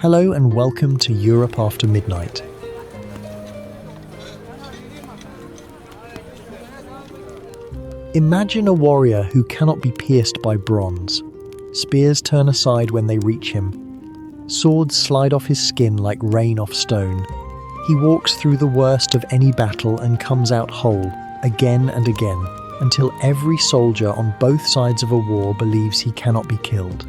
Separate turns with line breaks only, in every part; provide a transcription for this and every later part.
Hello and welcome to Europe After Midnight. Imagine a warrior who cannot be pierced by bronze. Spears turn aside when they reach him. Swords slide off his skin like rain off stone. He walks through the worst of any battle and comes out whole, again and again, until every soldier on both sides of a war believes he cannot be killed.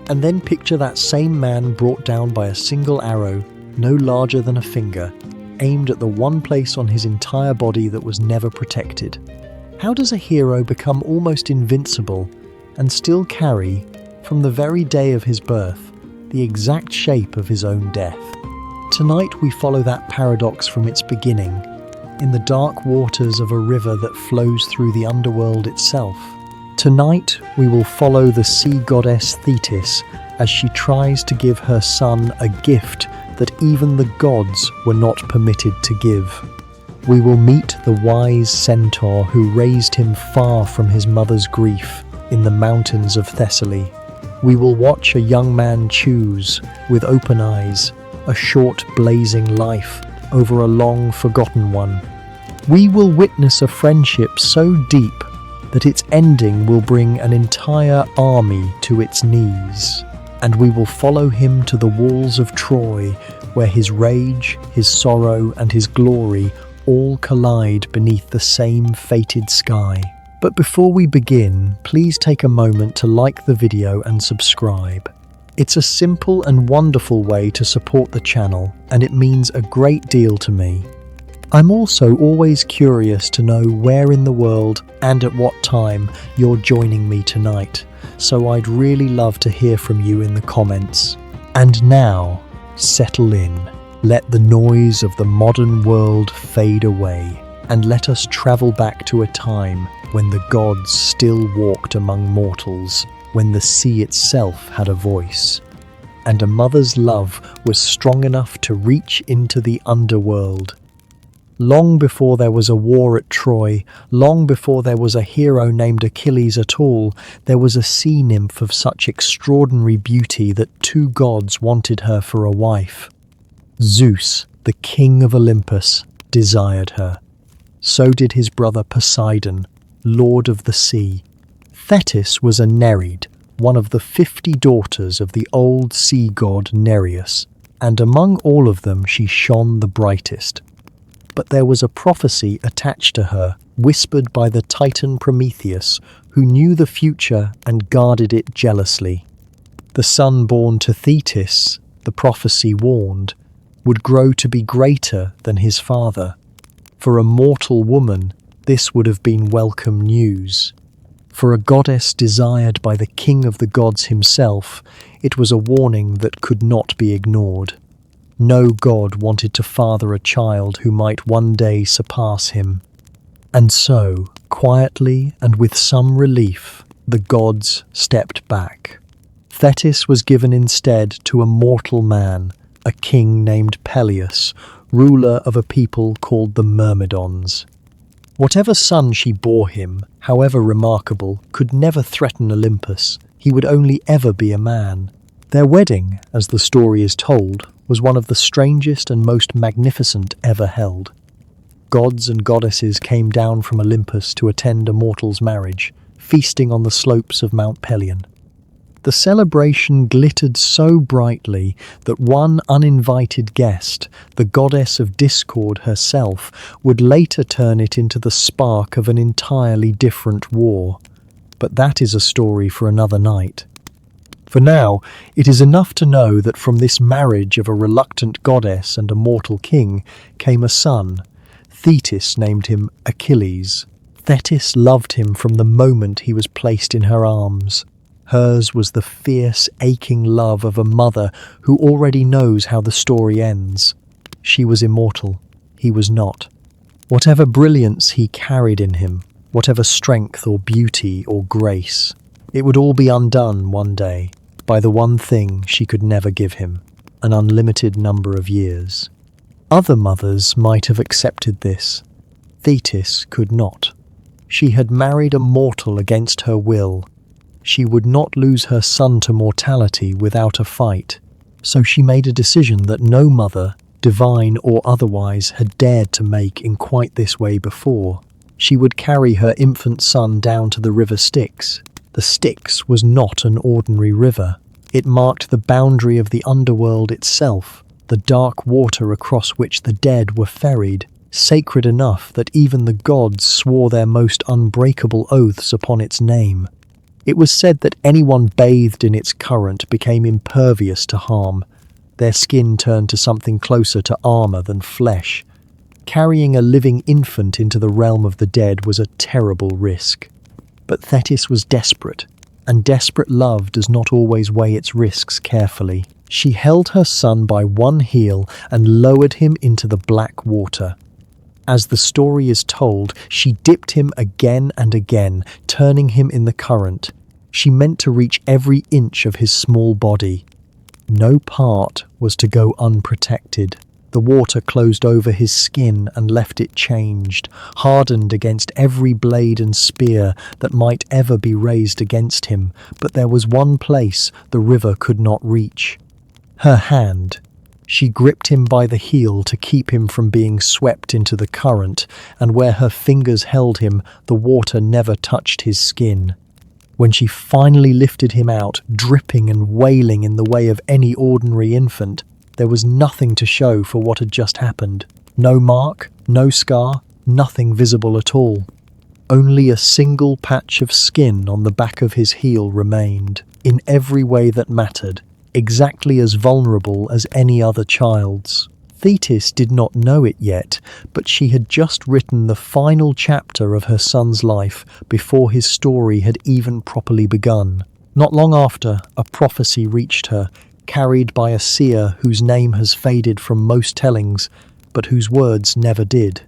And then picture that same man brought down by a single arrow, no larger than a finger, aimed at the one place on his entire body that was never protected. How does a hero become almost invincible and still carry, from the very day of his birth, the exact shape of his own death? Tonight we follow that paradox from its beginning, in the dark waters of a river that flows through the underworld itself. Tonight we will follow the sea goddess Thetis as she tries to give her son a gift that even the gods were not permitted to give. We will meet the wise centaur who raised him far from his mother's grief in the mountains of Thessaly. We will watch a young man choose, with open eyes, a short blazing life over a long forgotten one. We will witness a friendship so deep that its ending will bring an entire army to its knees. And we will follow him to the walls of Troy, where his rage, his sorrow, and his glory all collide beneath the same fated sky. But before we begin, please take a moment to like the video and subscribe. It's a simple and wonderful way to support the channel, and it means a great deal to me. I'm also always curious to know where in the world and at what time you're joining me tonight, so I'd really love to hear from you in the comments. And now, settle in. Let the noise of the modern world fade away, and let us travel back to a time when the gods still walked among mortals, when the sea itself had a voice, and a mother's love was strong enough to reach into the underworld. Long before there was a war at Troy, long before there was a hero named Achilles at all, there was a sea nymph of such extraordinary beauty that two gods wanted her for a wife. Zeus, the king of Olympus, desired her. So did his brother Poseidon, lord of the sea. Thetis was a Nereid, one of the 50 daughters of the old sea god Nereus, and among all of them she shone the brightest. But there was a prophecy attached to her, whispered by the Titan Prometheus, who knew the future and guarded it jealously. The son born to Thetis, the prophecy warned, would grow to be greater than his father. For a mortal woman, this would have been welcome news. For a goddess desired by the king of the gods himself, it was a warning that could not be ignored. No god wanted to father a child who might one day surpass him. And so, quietly and with some relief, the gods stepped back. Thetis was given instead to a mortal man, a king named Peleus, ruler of a people called the Myrmidons. Whatever son she bore him, however remarkable, could never threaten Olympus. He would only ever be a man. Their wedding, as the story is told, was one of the strangest and most magnificent ever held. Gods and goddesses came down from Olympus to attend a mortal's marriage, feasting on the slopes of Mount Pelion. The celebration glittered so brightly that one uninvited guest, the goddess of discord herself, would later turn it into the spark of an entirely different war. But that is a story for another night. For now, it is enough to know that from this marriage of a reluctant goddess and a mortal king came a son. Thetis named him Achilles. Thetis loved him from the moment he was placed in her arms. Hers was the fierce, aching love of a mother who already knows how the story ends. She was immortal. He was not. Whatever brilliance he carried in him, whatever strength or beauty or grace, it would all be undone one day by the one thing she could never give him, an unlimited number of years. Other mothers might have accepted this. Thetis could not. She had married a mortal against her will. She would not lose her son to mortality without a fight. So she made a decision that no mother, divine or otherwise, had dared to make in quite this way before. She would carry her infant son down to the river Styx. The Styx was not an ordinary river. It marked the boundary of the underworld itself, the dark water across which the dead were ferried, sacred enough that even the gods swore their most unbreakable oaths upon its name. It was said that anyone bathed in its current became impervious to harm. Their skin turned to something closer to armor than flesh. Carrying a living infant into the realm of the dead was a terrible risk. But Thetis was desperate, and desperate love does not always weigh its risks carefully. She held her son by one heel and lowered him into the black water. As the story is told, she dipped him again and again, turning him in the current. She meant to reach every inch of his small body. No part was to go unprotected. The water closed over his skin and left it changed, hardened against every blade and spear that might ever be raised against him, but there was one place the river could not reach. Her hand. She gripped him by the heel to keep him from being swept into the current, and where her fingers held him, the water never touched his skin. When she finally lifted him out, dripping and wailing in the way of any ordinary infant, there was nothing to show for what had just happened. No mark, no scar, nothing visible at all. Only a single patch of skin on the back of his heel remained, in every way that mattered, exactly as vulnerable as any other child's. Thetis did not know it yet, but she had just written the final chapter of her son's life before his story had even properly begun. Not long after, a prophecy reached her, carried by a seer whose name has faded from most tellings, but whose words never did.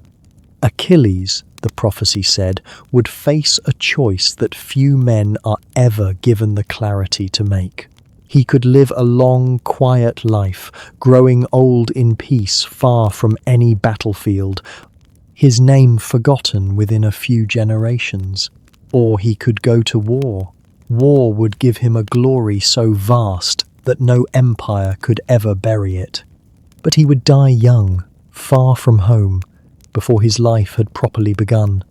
Achilles, the prophecy said, would face a choice that few men are ever given the clarity to make. He could live a long, quiet life, growing old in peace far from any battlefield, his name forgotten within a few generations. Or he could go to war. War would give him a glory so vast that no empire could ever bury it. But he would die young, far from home, before his life had properly begun.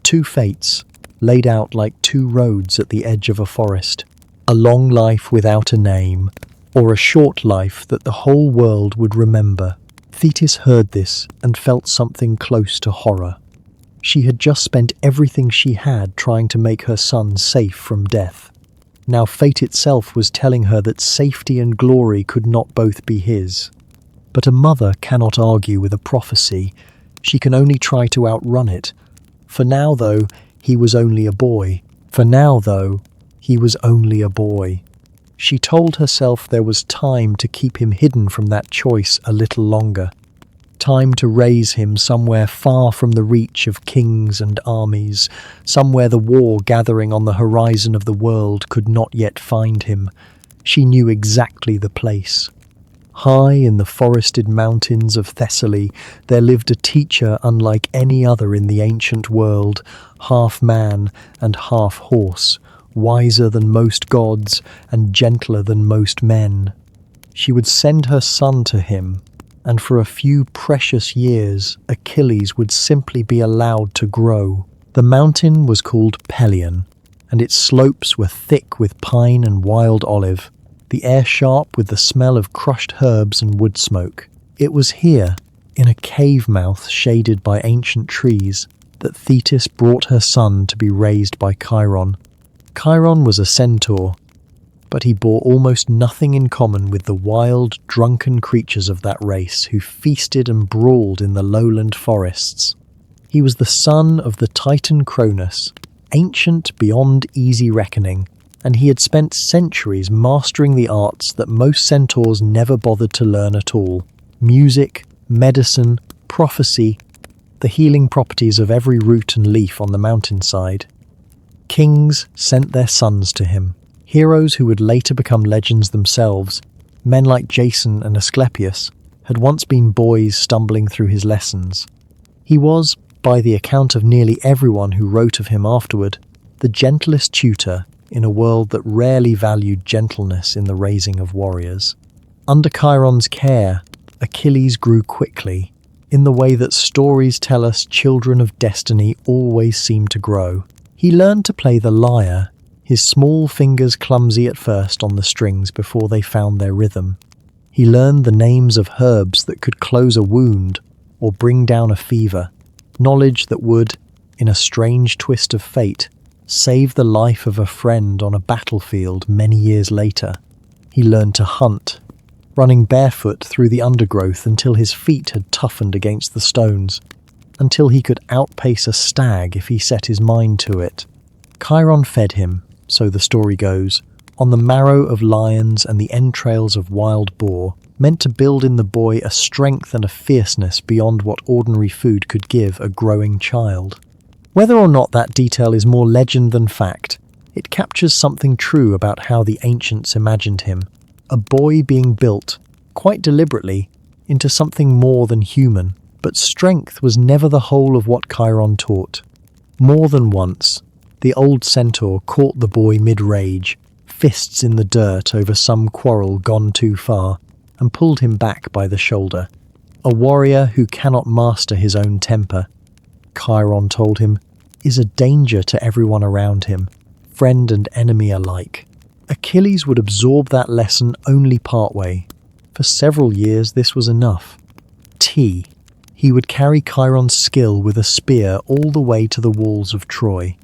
Two fates, laid out like two roads at the edge of a forest. A long life without a name, or a short life that the whole world would remember. Thetis heard this and felt something close to horror. She had just spent everything she had trying to make her son safe from death. Now fate itself was telling her that safety and glory could not both be his. But a mother cannot argue with a prophecy. She can only try to outrun it. For now, though, he was only a boy. She told herself there was time to keep him hidden from that choice a little longer. Time to raise him somewhere far from the reach of kings and armies, somewhere the war gathering on the horizon of the world could not yet find him. She knew exactly the place. High in the forested mountains of Thessaly, there lived a teacher unlike any other in the ancient world, half man and half horse, wiser than most gods and gentler than most men. She would send her son to him, and for a few precious years, Achilles would simply be allowed to grow. The mountain was called Pelion, and its slopes were thick with pine and wild olive, the air sharp with the smell of crushed herbs and wood smoke. It was here, in a cave mouth shaded by ancient trees, that Thetis brought her son to be raised by Chiron. Chiron was a centaur, but he bore almost nothing in common with the wild, drunken creatures of that race who feasted and brawled in the lowland forests. He was the son of the Titan Cronus, ancient beyond easy reckoning, and he had spent centuries mastering the arts that most centaurs never bothered to learn at all: music, medicine, prophecy, the healing properties of every root and leaf on the mountainside. Kings sent their sons to him, heroes who would later become legends themselves. Men like Jason and Asclepius had once been boys stumbling through his lessons. He was, by the account of nearly everyone who wrote of him afterward, the gentlest tutor in a world that rarely valued gentleness in the raising of warriors. Under Chiron's care, Achilles grew quickly, in the way that stories tell us children of destiny always seem to grow. He learned to play the lyre, his small fingers clumsy at first on the strings before they found their rhythm. He learned the names of herbs that could close a wound or bring down a fever, knowledge that would, in a strange twist of fate, save the life of a friend on a battlefield many years later. He learned to hunt, running barefoot through the undergrowth until his feet had toughened against the stones, until he could outpace a stag if he set his mind to it. Chiron fed him, so the story goes, on the marrow of lions and the entrails of wild boar, meant to build in the boy a strength and a fierceness beyond what ordinary food could give a growing child. Whether or not that detail is more legend than fact, it captures something true about how the ancients imagined him, a boy being built, quite deliberately, into something more than human. But strength was never the whole of what Chiron taught. More than once, the old centaur caught the boy mid-rage, fists in the dirt over some quarrel gone too far, and pulled him back by the shoulder. A warrior who cannot master his own temper, Chiron told him, is a danger to everyone around him, friend and enemy alike. Achilles would absorb that lesson only partway. For several years this was enough. He would carry Chiron's skill with a spear all the way to the walls of Troy.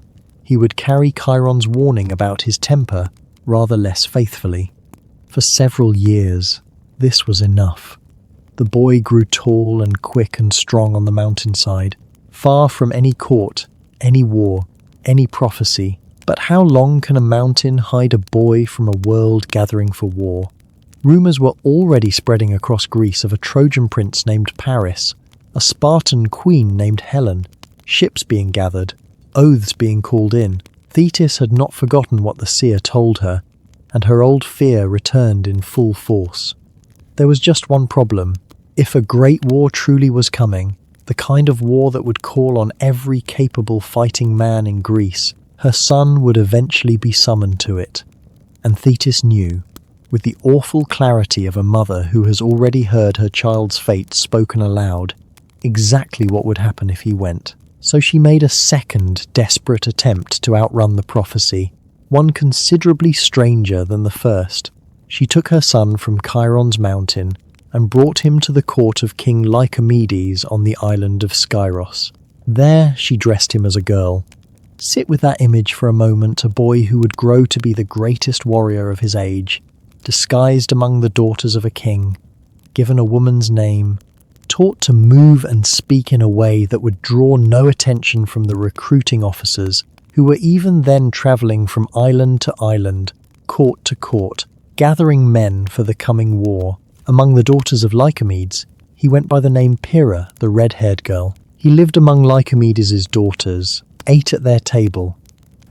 He would carry Chiron's warning about his temper rather less faithfully. For several years, this was enough. The boy grew tall and quick and strong on the mountainside, far from any court, any war, any prophecy. But how long can a mountain hide a boy from a world gathering for war? Rumors were already spreading across Greece of a Trojan prince named Paris, a Spartan queen named Helen, ships being gathered, oaths being called in. Thetis had not forgotten what the seer told her, and her old fear returned in full force. There was just one problem. If a great war truly was coming, the kind of war that would call on every capable fighting man in Greece, her son would eventually be summoned to it. And Thetis knew, with the awful clarity of a mother who has already heard her child's fate spoken aloud, exactly what would happen if he went. So she made a second desperate attempt to outrun the prophecy, one considerably stranger than the first. She took her son from Chiron's mountain and brought him to the court of King Lycomedes on the island of Skyros. There she dressed him as a girl. Sit with that image for a moment, a boy who would grow to be the greatest warrior of his age, disguised among the daughters of a king, given a woman's name, taught to move and speak in a way that would draw no attention from the recruiting officers, who were even then travelling from island to island, court to court, gathering men for the coming war. Among the daughters of Lycomedes, he went by the name Pyrrha, the red-haired girl. He lived among Lycomedes' daughters, ate at their table,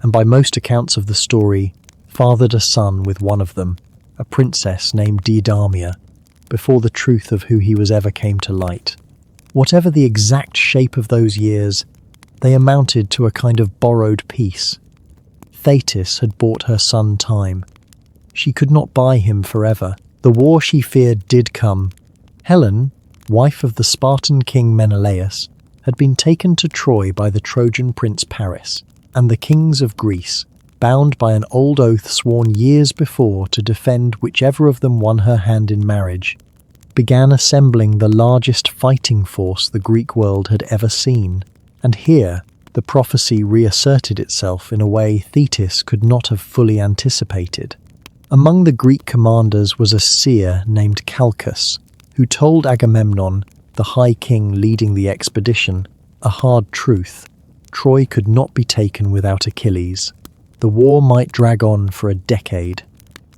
and by most accounts of the story, fathered a son with one of them, a princess named Diadamia, before the truth of who he was ever came to light. Whatever the exact shape of those years, they amounted to a kind of borrowed peace. Thetis had bought her son time. She could not buy him forever. The war she feared did come. Helen, wife of the Spartan king Menelaus, had been taken to Troy by the Trojan prince Paris, and the kings of Greece, bound by an old oath sworn years before to defend whichever of them won her hand in marriage, began assembling the largest fighting force the Greek world had ever seen. And here, the prophecy reasserted itself in a way Thetis could not have fully anticipated. Among the Greek commanders was a seer named Calchas, who told Agamemnon, the high king leading the expedition, a hard truth. Troy could not be taken without Achilles. The war might drag on for a decade.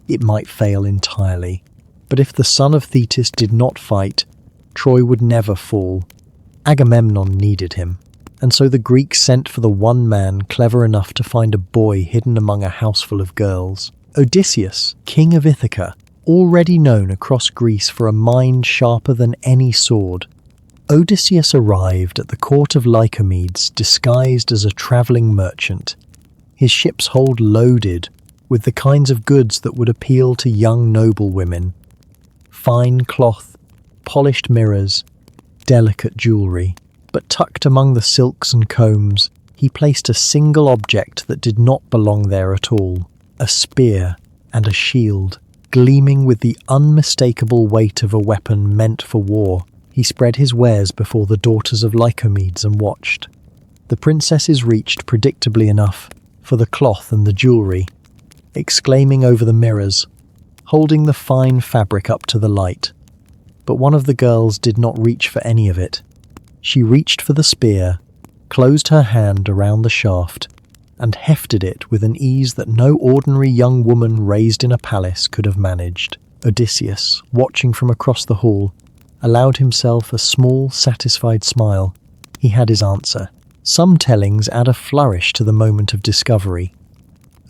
It might fail entirely. But if the son of Thetis did not fight, Troy would never fall. Agamemnon needed him. And so the Greeks sent for the one man clever enough to find a boy hidden among a house full of girls. Odysseus, king of Ithaca, already known across Greece for a mind sharper than any sword. Odysseus arrived at the court of Lycomedes disguised as a travelling merchant, his ship's hold loaded with the kinds of goods that would appeal to young noblewomen. fine cloth, polished mirrors, delicate jewelry. But tucked among the silks and combs, he placed a single object that did not belong there at all, a spear and a shield, gleaming with the unmistakable weight of a weapon meant for war. He spread his wares before the daughters of Lycomedes and watched. The princesses reached predictably enough for the cloth and the jewelry, exclaiming over the mirrors, holding the fine fabric up to the light. But one of the girls did not reach for any of it. She reached for the spear, closed her hand around the shaft, and hefted it with an ease that no ordinary young woman raised in a palace could have managed. Odysseus, watching from across the hall, allowed himself a small, satisfied smile. He had his answer. Some tellings add a flourish to the moment of discovery.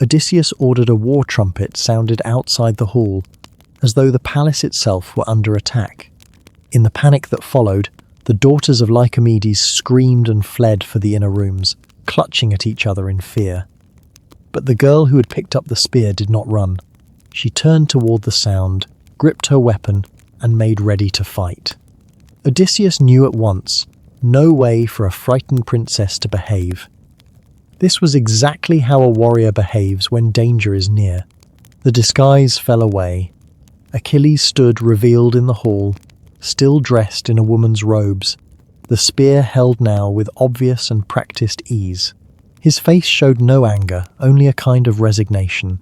Odysseus ordered a war trumpet sounded outside the hall, as though the palace itself were under attack. In the panic that followed, the daughters of Lycomedes screamed and fled for the inner rooms, clutching at each other in fear. But the girl who had picked up the spear did not run. She turned toward the sound, gripped her weapon, and made ready to fight. Odysseus knew at once, no way for a frightened princess to behave. This was exactly how a warrior behaves when danger is near. The disguise fell away. Achilles stood revealed in the hall, still dressed in a woman's robes, the spear held now with obvious and practiced ease. His face showed no anger, only a kind of resignation.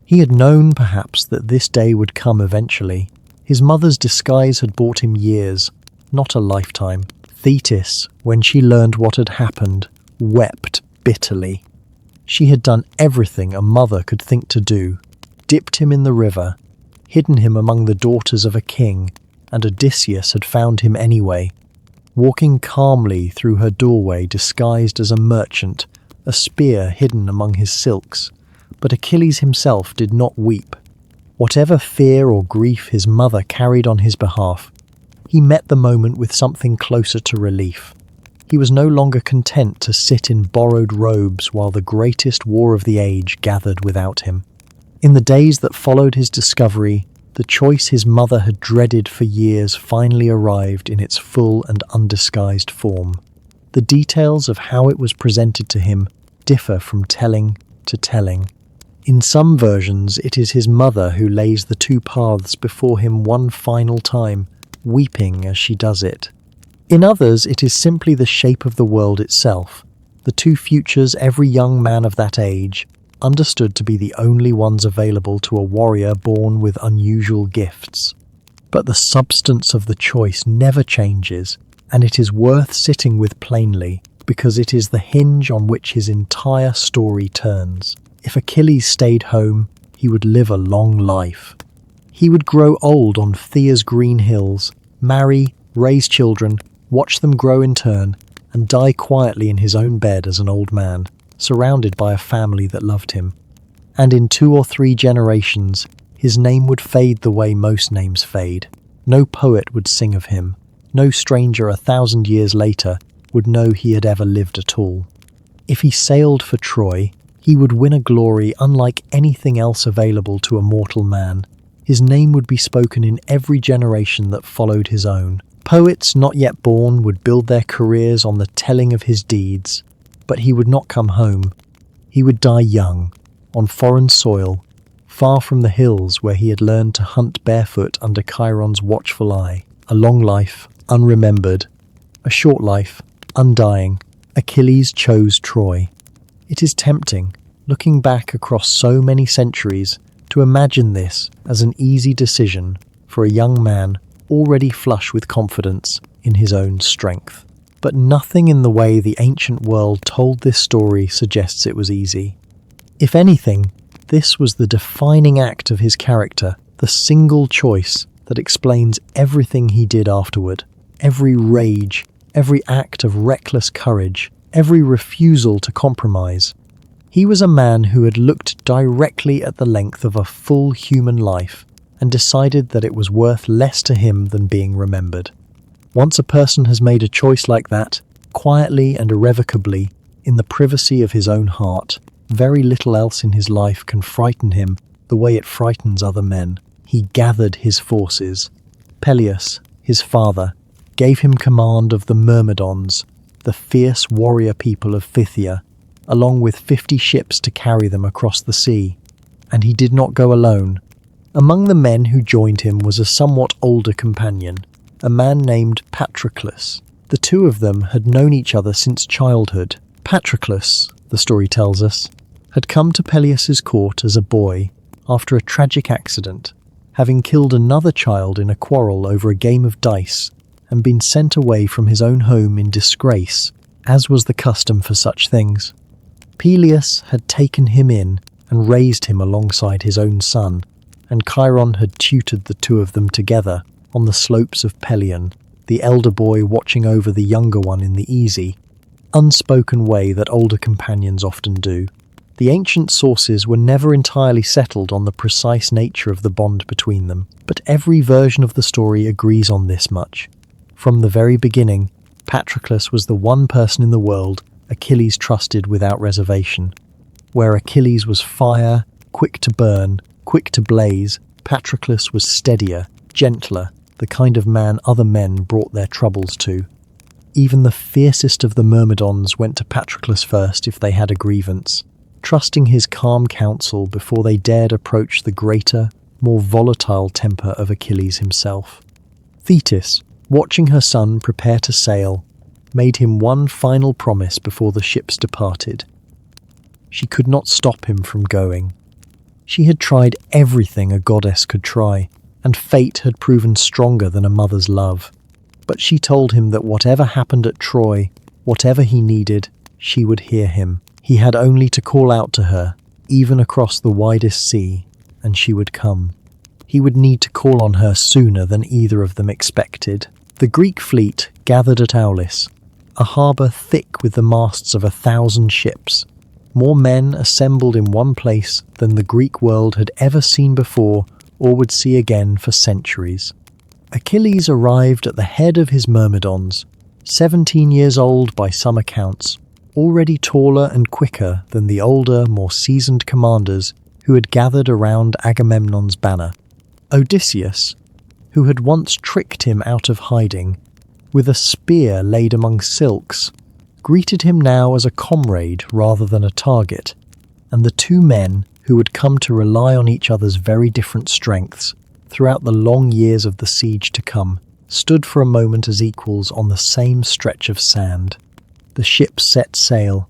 He had known, perhaps, that this day would come eventually. His mother's disguise had bought him years, not a lifetime. Thetis, when she learned what had happened, wept bitterly. She had done everything a mother could think to do, dipped him in the river, hidden him among the daughters of a king, and Odysseus had found him anyway, walking calmly through her doorway disguised as a merchant, a spear hidden among his silks. But Achilles himself did not weep. Whatever fear or grief his mother carried on his behalf, he met the moment with something closer to relief. He was no longer content to sit in borrowed robes while the greatest war of the age gathered without him. In the days that followed his discovery, the choice his mother had dreaded for years finally arrived in its full and undisguised form. The details of how it was presented to him differ from telling to telling. In some versions, it is his mother who lays the two paths before him one final time, weeping as she does it. In others, it is simply the shape of the world itself, the two futures every young man of that age understood to be the only ones available to a warrior born with unusual gifts. But the substance of the choice never changes, and it is worth sitting with plainly, because it is the hinge on which his entire story turns. If Achilles stayed home, he would live a long life. He would grow old on Phthia's green hills, marry, raise children, watch them grow in turn, and die quietly in his own bed as an old man, surrounded by a family that loved him. And in 2 or 3 generations, his name would fade the way most names fade. No poet would sing of him. No stranger 1,000 years later would know he had ever lived at all. If he sailed for Troy, he would win a glory unlike anything else available to a mortal man. His name would be spoken in every generation that followed his own. Poets not yet born would build their careers on the telling of his deeds, but he would not come home. He would die young, on foreign soil, far from the hills where he had learned to hunt barefoot under Chiron's watchful eye. A long life, unremembered. A short life, undying. Achilles chose Troy. It is tempting, looking back across so many centuries, to imagine this as an easy decision for a young man already flush with confidence in his own strength. But nothing in the way the ancient world told this story suggests it was easy. If anything, this was the defining act of his character, the single choice that explains everything he did afterward. Every rage, every act of reckless courage, every refusal to compromise. He was a man who had looked directly at the length of a full human life and decided that it was worth less to him than being remembered. Once a person has made a choice like that, quietly and irrevocably, in the privacy of his own heart, very little else in his life can frighten him the way it frightens other men. He gathered his forces, Peleus, his father, gave him command of the Myrmidons, the fierce warrior people of Phthia, along with 50 ships to carry them across the sea. And he did not go alone. Among the men who joined him was a somewhat older companion, a man named Patroclus. The two of them had known each other since childhood. Patroclus, the story tells us, had come to Peleus's court as a boy after a tragic accident, having killed another child in a quarrel over a game of dice and been sent away from his own home in disgrace, as was the custom for such things. Peleus had taken him in and raised him alongside his own son, and Chiron had tutored the two of them together on the slopes of Pelion, the elder boy watching over the younger one in the easy, unspoken way that older companions often do. The ancient sources were never entirely settled on the precise nature of the bond between them, but every version of the story agrees on this much. From the very beginning, Patroclus was the one person in the world Achilles trusted without reservation. Where Achilles was fire, quick to burn, quick to blaze, Patroclus was steadier, gentler, the kind of man other men brought their troubles to. Even the fiercest of the Myrmidons went to Patroclus first if they had a grievance, trusting his calm counsel before they dared approach the greater, more volatile temper of Achilles himself. Thetis, watching her son prepare to sail, made him one final promise before the ships departed. She could not stop him from going. She had tried everything a goddess could try, and fate had proven stronger than a mother's love. But she told him that whatever happened at Troy, whatever he needed, she would hear him. He had only to call out to her, even across the widest sea, and she would come. He would need to call on her sooner than either of them expected. The Greek fleet gathered at Aulis, a harbour thick with the masts of 1,000 ships. More men assembled in one place than the Greek world had ever seen before or would see again for centuries. Achilles arrived at the head of his Myrmidons, 17 years old by some accounts, already taller and quicker than the older, more seasoned commanders who had gathered around Agamemnon's banner. Odysseus, who had once tricked him out of hiding, with a spear laid among silks, greeted him now as a comrade rather than a target, and the two men, who had come to rely on each other's very different strengths throughout the long years of the siege to come, stood for a moment as equals on the same stretch of sand. The ship set sail.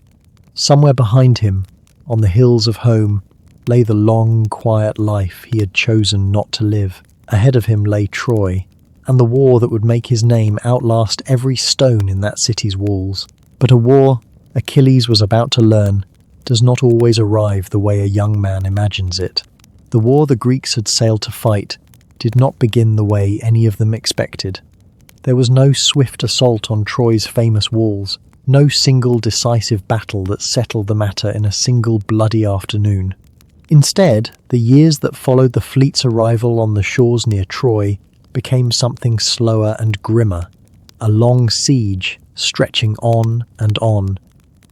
Somewhere behind him, on the hills of home, lay the long, quiet life he had chosen not to live. Ahead of him lay Troy, and the war that would make his name outlast every stone in that city's walls. But a war, Achilles was about to learn, does not always arrive the way a young man imagines it. The war the Greeks had sailed to fight did not begin the way any of them expected. There was no swift assault on Troy's famous walls, no single decisive battle that settled the matter in a single bloody afternoon. Instead, the years that followed the fleet's arrival on the shores near Troy became something slower and grimmer, a long siege stretching on and on,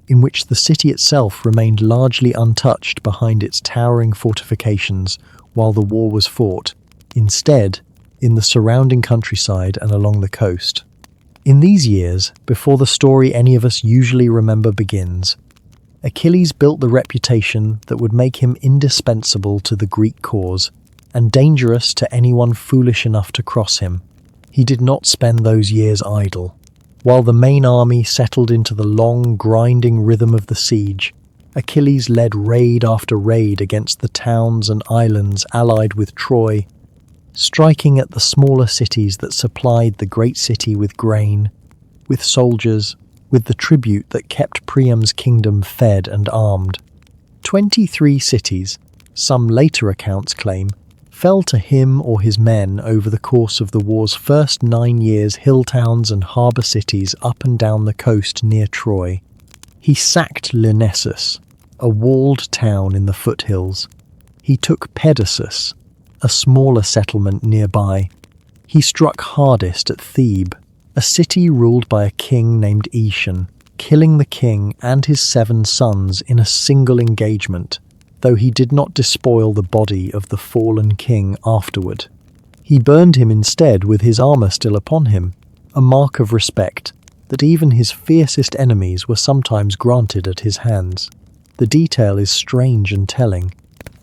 in which the city itself remained largely untouched behind its towering fortifications while the war was fought, instead in the surrounding countryside and along the coast. In these years, before the story any of us usually remember begins, Achilles built the reputation that would make him indispensable to the Greek cause and dangerous to anyone foolish enough to cross him. He did not spend those years idle. While the main army settled into the long, grinding rhythm of the siege, Achilles led raid after raid against the towns and islands allied with Troy, striking at the smaller cities that supplied the great city with grain, with soldiers, with the tribute that kept Priam's kingdom fed and armed. 23 cities, some later accounts claim, fell to him or his men over the course of the war's first 9 years, hill towns and harbour cities up and down the coast near Troy. He sacked Lyrnessus, a walled town in the foothills. He took Pedasus, a smaller settlement nearby. He struck hardest at Thebe, a city ruled by a king named Aetion, killing the king and his 7 sons in a single engagement, though he did not despoil the body of the fallen king afterward. He burned him instead with his armor still upon him, a mark of respect that even his fiercest enemies were sometimes granted at his hands. The detail is strange and telling.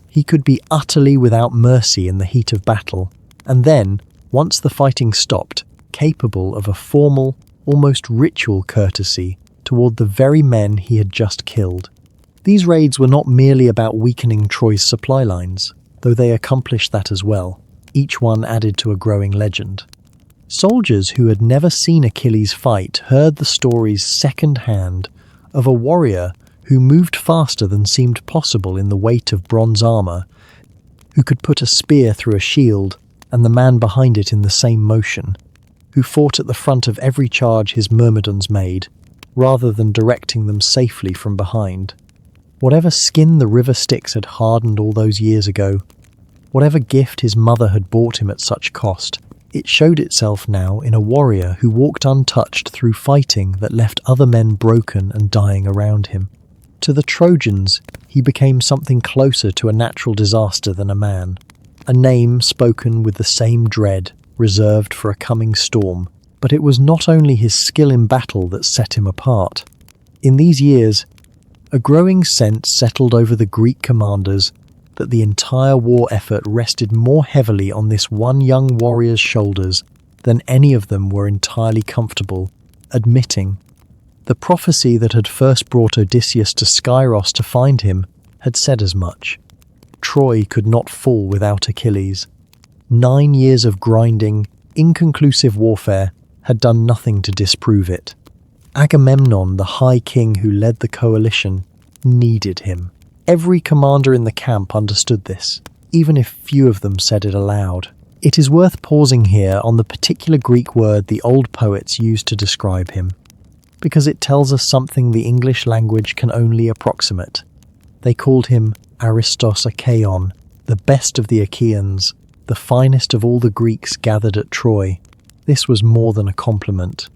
He could be utterly without mercy in the heat of battle, and then, once the fighting stopped, capable of a formal, almost ritual courtesy toward the very men he had just killed. These raids were not merely about weakening Troy's supply lines, though they accomplished that as well, each one added to a growing legend. Soldiers who had never seen Achilles fight heard the stories second-hand of a warrior who moved faster than seemed possible in the weight of bronze armor, who could put a spear through a shield and the man behind it in the same motion, who fought at the front of every charge his myrmidons made, rather than directing them safely from behind. Whatever skin the river Styx had hardened all those years ago, whatever gift his mother had bought him at such cost, it showed itself now in a warrior who walked untouched through fighting that left other men broken and dying around him. To the Trojans, he became something closer to a natural disaster than a man, a name spoken with the same dread reserved for a coming storm. But it was not only his skill in battle that set him apart. In these years, a growing sense settled over the Greek commanders that the entire war effort rested more heavily on this one young warrior's shoulders than any of them were entirely comfortable admitting. The prophecy that had first brought Odysseus to Skyros to find him had said as much. Troy could not fall without Achilles. 9 years of grinding, inconclusive warfare had done nothing to disprove it. Agamemnon, the High King who led the coalition, needed him. Every commander in the camp understood this, even if few of them said it aloud. It is worth pausing here on the particular Greek word the old poets used to describe him, because it tells us something the English language can only approximate. They called him Aristos Achaeon, the best of the Achaeans, the finest of all the Greeks gathered at Troy. This was more than a compliment.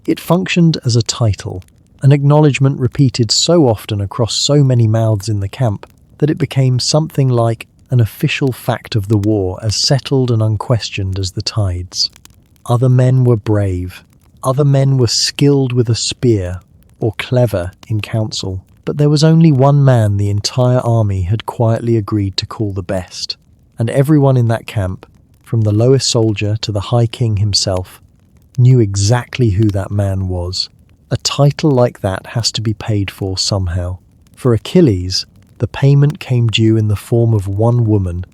It functioned as a title, an acknowledgement repeated so often across so many mouths in the camp that it became something like an official fact of the war, as settled and unquestioned as the tides. Other men were brave. Other men were skilled with a spear or clever in counsel. But there was only one man the entire army had quietly agreed to call the best. And everyone in that camp, from the lowest soldier to the High King himself, knew exactly who that man was. A title like that has to be paid for somehow. For Achilles, the payment came due in the form of one woman.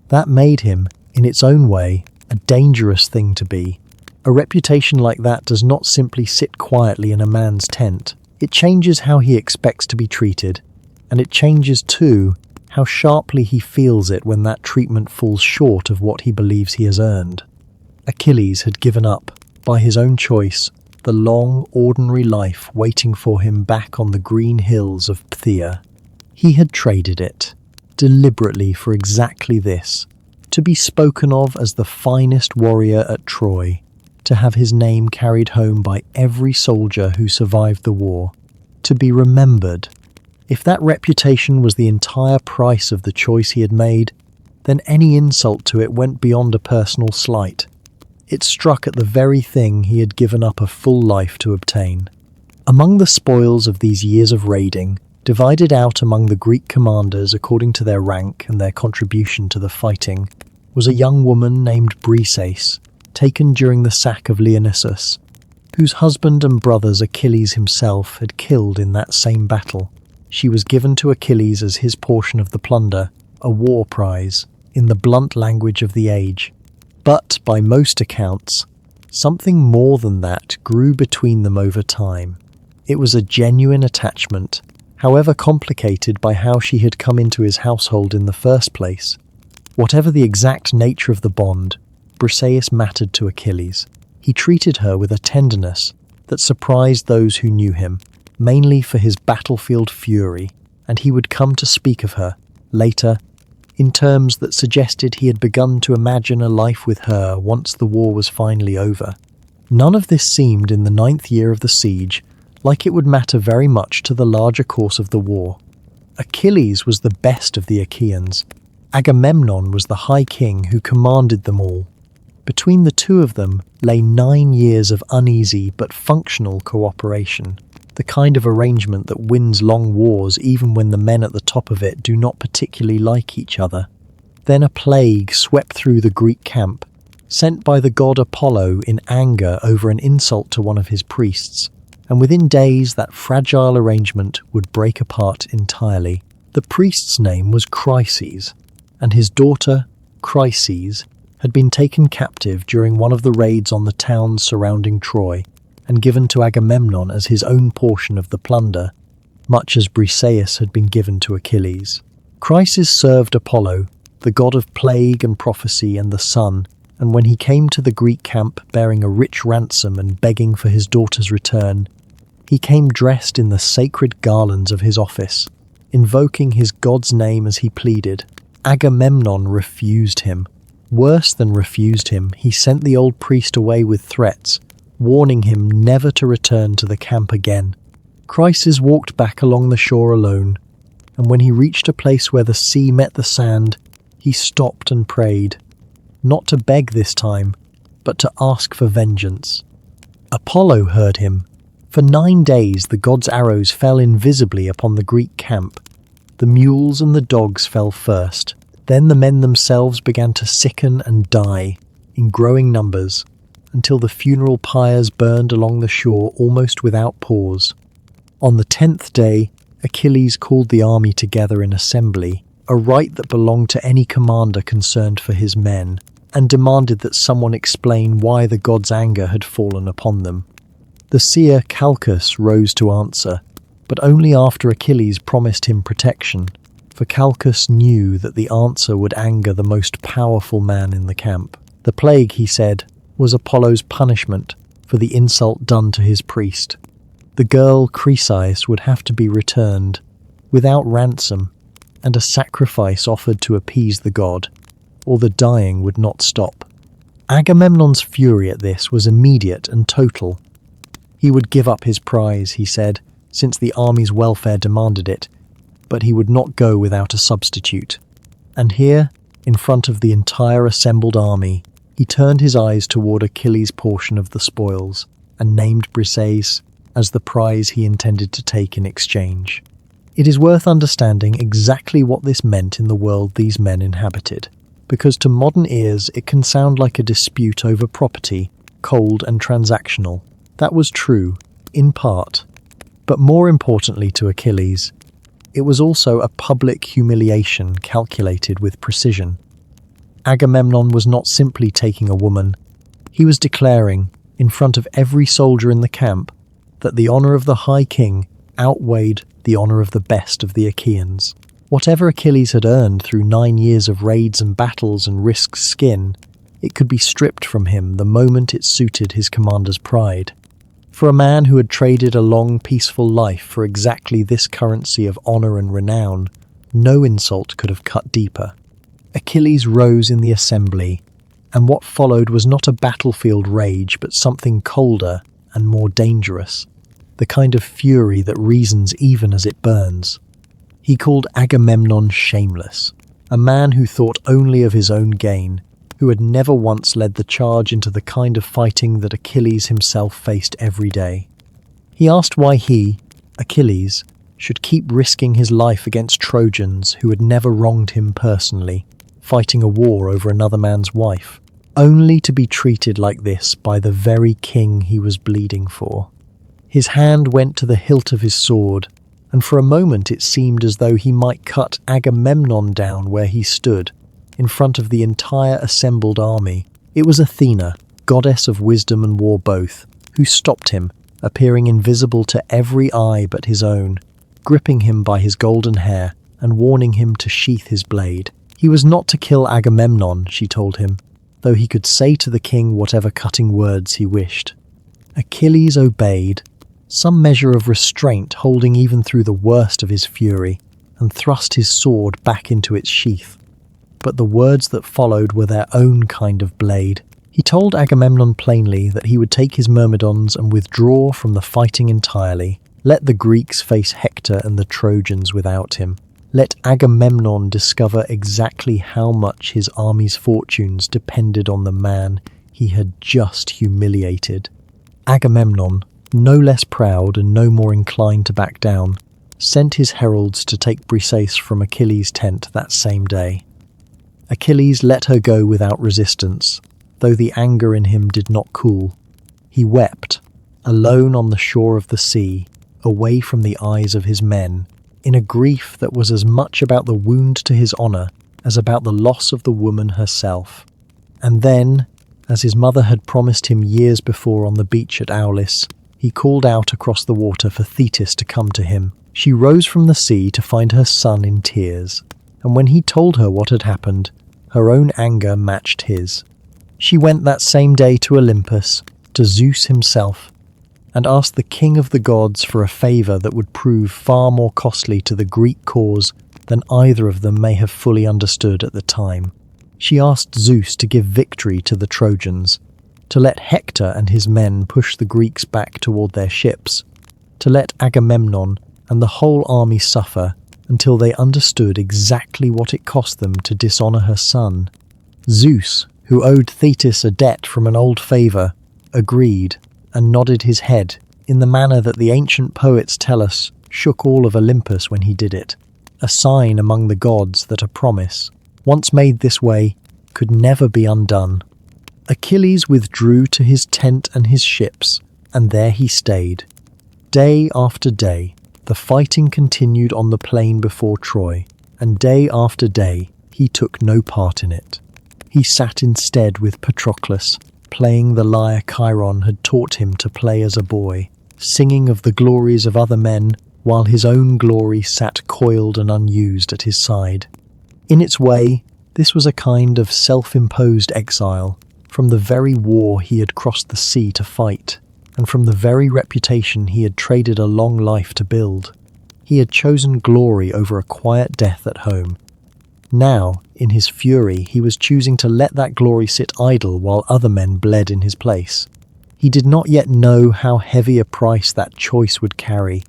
That made him, in its own way, a dangerous thing to be. A reputation like that does not simply sit quietly in a man's tent. It changes how he expects to be treated, and it changes, too, how sharply he feels it when that treatment falls short of what he believes he has earned. Achilles had given up, by his own choice, the long, ordinary life waiting for him back on the green hills of Phthia. He had traded it, deliberately, for exactly this, to be spoken of as the finest warrior at Troy, to have his name carried home by every soldier who survived the war, to be remembered. If that reputation was the entire price of the choice he had made, then any insult to it went beyond a personal slight. It struck at the very thing he had given up a full life to obtain. Among the spoils of these years of raiding, divided out among the Greek commanders according to their rank and their contribution to the fighting, was a young woman named Briseis, taken during the sack of Leonissus, whose husband and brothers Achilles himself had killed in that same battle. She was given to Achilles as his portion of the plunder, a war prize, in the blunt language of the age. But, by most accounts, something more than that grew between them over time. It was a genuine attachment, however complicated by how she had come into his household in the first place. Whatever the exact nature of the bond, Briseis mattered to Achilles. He treated her with a tenderness that surprised those who knew him, mainly for his battlefield fury, and he would come to speak of her, later, in terms that suggested he had begun to imagine a life with her once the war was finally over. None of this seemed, in the 9th year of the siege, like it would matter very much to the larger course of the war. Achilles was the best of the Achaeans. Agamemnon was the High King who commanded them all. Between the two of them lay 9 years of uneasy but functional cooperation, the kind of arrangement that wins long wars even when the men at the top of it do not particularly like each other. Then a plague swept through the Greek camp, sent by the god Apollo in anger over an insult to one of his priests, and within days that fragile arrangement would break apart entirely. The priest's name was Chryses, and his daughter, Chryses, had been taken captive during one of the raids on the towns surrounding Troy, and given to Agamemnon as his own portion of the plunder, much as Briseis had been given to Achilles. Chryses served Apollo, the god of plague and prophecy and the sun, and when he came to the Greek camp bearing a rich ransom and begging for his daughter's return, he came dressed in the sacred garlands of his office, invoking his god's name as he pleaded. Agamemnon refused him. Worse than refused him, he sent the old priest away with threats, warning him never to return to the camp again. Chryses walked back along the shore alone, and when he reached a place where the sea met the sand, he stopped and prayed, not to beg this time, but to ask for vengeance. Apollo heard him. For 9 days the god's arrows fell invisibly upon the Greek camp. The mules and the dogs fell first. Then the men themselves began to sicken and die, in growing numbers, until the funeral pyres burned along the shore almost without pause. On the 10th day, Achilles called the army together in assembly, a right that belonged to any commander concerned for his men, and demanded that someone explain why the god's anger had fallen upon them. The seer Calchas rose to answer, but only after Achilles promised him protection, for Calchas knew that the answer would anger the most powerful man in the camp. The plague, he said, was Apollo's punishment for the insult done to his priest. The girl Chryseis would have to be returned, without ransom, and a sacrifice offered to appease the god, or the dying would not stop. Agamemnon's fury at this was immediate and total. He would give up his prize, he said, since the army's welfare demanded it, but he would not go without a substitute. And here, in front of the entire assembled army, he turned his eyes toward Achilles' portion of the spoils, and named Briseis as the prize he intended to take in exchange. It is worth understanding exactly what this meant in the world these men inhabited, because to modern ears it can sound like a dispute over property, cold and transactional. That was true, in part, but more importantly to Achilles, it was also a public humiliation calculated with precision. Agamemnon was not simply taking a woman, he was declaring, in front of every soldier in the camp, that the honour of the High King outweighed the honour of the best of the Achaeans. Whatever Achilles had earned through 9 years of raids and battles and risked skin, it could be stripped from him the moment it suited his commander's pride. For a man who had traded a long, peaceful life for exactly this currency of honour and renown, no insult could have cut deeper. Achilles rose in the assembly, and what followed was not a battlefield rage but something colder and more dangerous, the kind of fury that reasons even as it burns. He called Agamemnon shameless, a man who thought only of his own gain, who had never once led the charge into the kind of fighting that Achilles himself faced every day. He asked why he, Achilles, should keep risking his life against Trojans who had never wronged him personally, fighting a war over another man's wife, only to be treated like this by the very king he was bleeding for. His hand went to the hilt of his sword, and for a moment it seemed as though he might cut Agamemnon down where he stood, in front of the entire assembled army. It was Athena, goddess of wisdom and war both, who stopped him, appearing invisible to every eye but his own, gripping him by his golden hair and warning him to sheath his blade. He was not to kill Agamemnon, she told him, though he could say to the king whatever cutting words he wished. Achilles obeyed, some measure of restraint holding even through the worst of his fury, and thrust his sword back into its sheath. But the words that followed were their own kind of blade. He told Agamemnon plainly that he would take his Myrmidons and withdraw from the fighting entirely. Let the Greeks face Hector and the Trojans without him. Let Agamemnon discover exactly how much his army's fortunes depended on the man he had just humiliated. Agamemnon, no less proud and no more inclined to back down, sent his heralds to take Briseis from Achilles' tent that same day. Achilles let her go without resistance, though the anger in him did not cool. He wept, alone on the shore of the sea, away from the eyes of his men, in a grief that was as much about the wound to his honour as about the loss of the woman herself. And then, as his mother had promised him years before on the beach at Aulis, he called out across the water for Thetis to come to him. She rose from the sea to find her son in tears, and when he told her what had happened, her own anger matched his. She went that same day to Olympus, to Zeus himself, and asked the king of the gods for a favour that would prove far more costly to the Greek cause than either of them may have fully understood at the time. She asked Zeus to give victory to the Trojans, to let Hector and his men push the Greeks back toward their ships, to let Agamemnon and the whole army suffer until they understood exactly what it cost them to dishonour her son. Zeus, who owed Thetis a debt from an old favour, agreed and nodded his head in the manner that the ancient poets tell us shook all of Olympus when he did it, a sign among the gods that a promise, once made this way, could never be undone. Achilles withdrew to his tent and his ships, and there he stayed. Day after day, the fighting continued on the plain before Troy, and day after day, he took no part in it. He sat instead with Patroclus, playing the lyre Chiron had taught him to play as a boy, singing of the glories of other men, while his own glory sat coiled and unused at his side. In its way, this was a kind of self-imposed exile from the very war he had crossed the sea to fight, and from the very reputation he had traded a long life to build. He had chosen glory over a quiet death at home. Now, in his fury, he was choosing to let that glory sit idle while other men bled in his place. He did not yet know how heavy a price that choice would carry,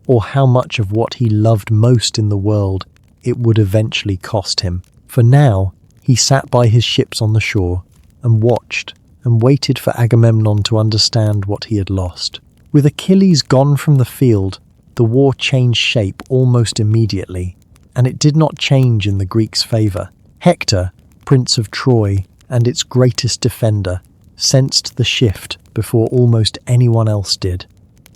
or how much of what he loved most in the world it would eventually cost him. For now, he sat by his ships on the shore and watched and waited for Agamemnon to understand what he had lost. With Achilles gone from the field, the war changed shape almost immediately, and it did not change in the Greeks' favour. Hector, Prince of Troy and its greatest defender, sensed the shift before almost anyone else did.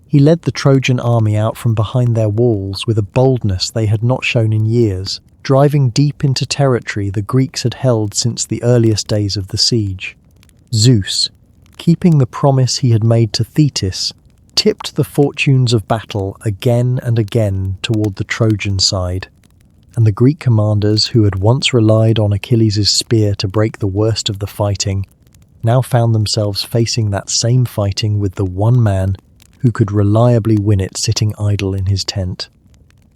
He led the Trojan army out from behind their walls with a boldness they had not shown in years, driving deep into territory the Greeks had held since the earliest days of the siege. Zeus, keeping the promise he had made to Thetis, tipped the fortunes of battle again and again toward the Trojan side, and the Greek commanders who had once relied on Achilles' spear to break the worst of the fighting now found themselves facing that same fighting with the one man who could reliably win it sitting idle in his tent.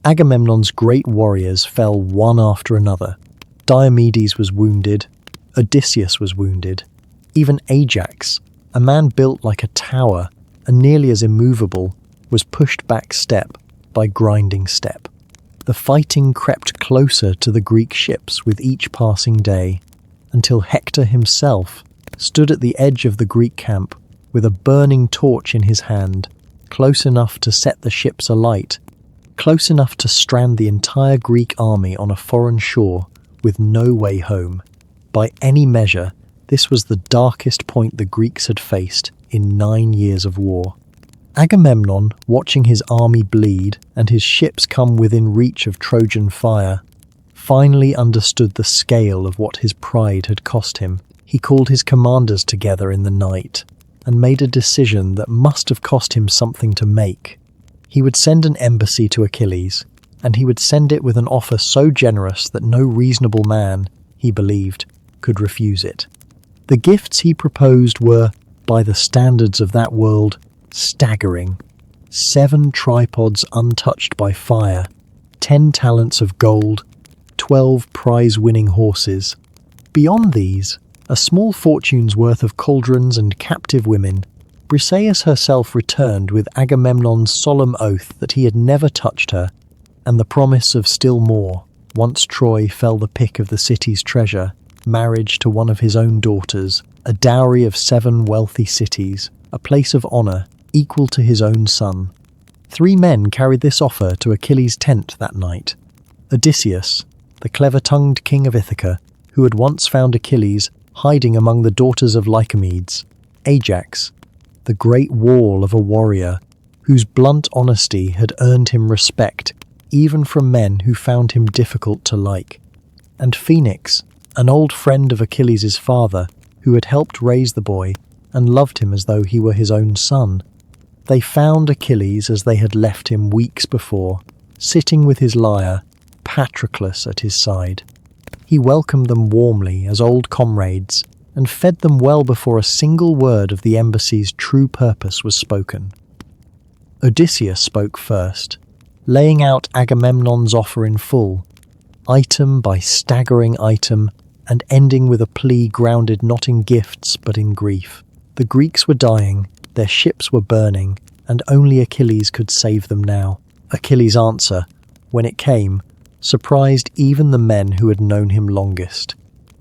Agamemnon's great warriors fell one after another. Diomedes was wounded, Odysseus was wounded, even Ajax, a man built like a tower and nearly as immovable, was pushed back step by grinding step. The fighting crept closer to the Greek ships with each passing day, until Hector himself stood at the edge of the Greek camp with a burning torch in his hand, close enough to set the ships alight, close enough to strand the entire Greek army on a foreign shore with no way home. By any measure, this was the darkest point the Greeks had faced in 9 years of war. Agamemnon, watching his army bleed and his ships come within reach of Trojan fire, finally understood the scale of what his pride had cost him. He called his commanders together in the night and made a decision that must have cost him something to make. He would send an embassy to Achilles, and he would send it with an offer so generous that no reasonable man, he believed, could refuse it. The gifts he proposed were, by the standards of that world, staggering. 7 tripods untouched by fire, 10 talents of gold, 12 prize-winning horses. Beyond these, a small fortune's worth of cauldrons and captive women. Briseis herself returned with Agamemnon's solemn oath that he had never touched her, and the promise of still more, once Troy fell the pick of the city's treasure, marriage to one of his own daughters, a dowry of 7 wealthy cities, a place of honor equal to his own son. 3 men carried this offer to Achilles' tent that night. Odysseus, the clever-tongued king of Ithaca, who had once found Achilles hiding among the daughters of Lycomedes. Ajax, the great wall of a warrior, whose blunt honesty had earned him respect even from men who found him difficult to like. And Phoenix, an old friend of Achilles' father, who had helped raise the boy and loved him as though he were his own son. They found Achilles as they had left him weeks before, sitting with his lyre, Patroclus at his side. He welcomed them warmly as old comrades and fed them well before a single word of the embassy's true purpose was spoken. Odysseus spoke first, laying out Agamemnon's offer in full, item by staggering item, and ending with a plea grounded not in gifts but in grief. The Greeks were dying, their ships were burning, and only Achilles could save them now. Achilles' answer, when it came, surprised even the men who had known him longest.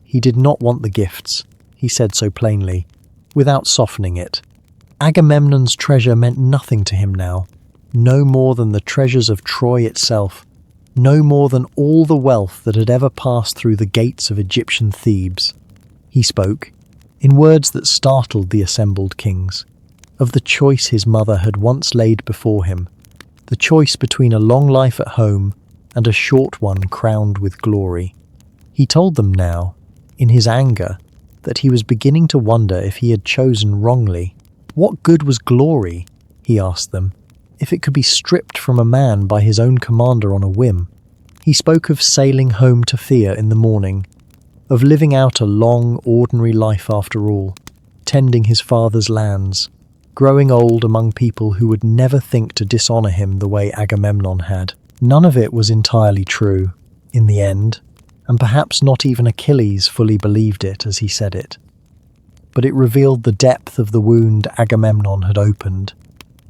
He did not want the gifts, he said so plainly, without softening it. Agamemnon's treasure meant nothing to him now, no more than the treasures of Troy itself, no more than all the wealth that had ever passed through the gates of Egyptian Thebes. He spoke, in words that startled the assembled kings, of the choice his mother had once laid before him, the choice between a long life at home and a short one crowned with glory. He told them now, in his anger, that he was beginning to wonder if he had chosen wrongly. What good was glory, he asked them, if it could be stripped from a man by his own commander on a whim? He spoke of sailing home to Phthia in the morning, of living out a long, ordinary life after all, tending his father's lands, growing old among people who would never think to dishonor him the way Agamemnon had. None of it was entirely true, in the end, and perhaps not even Achilles fully believed it as he said it. But it revealed the depth of the wound Agamemnon had opened.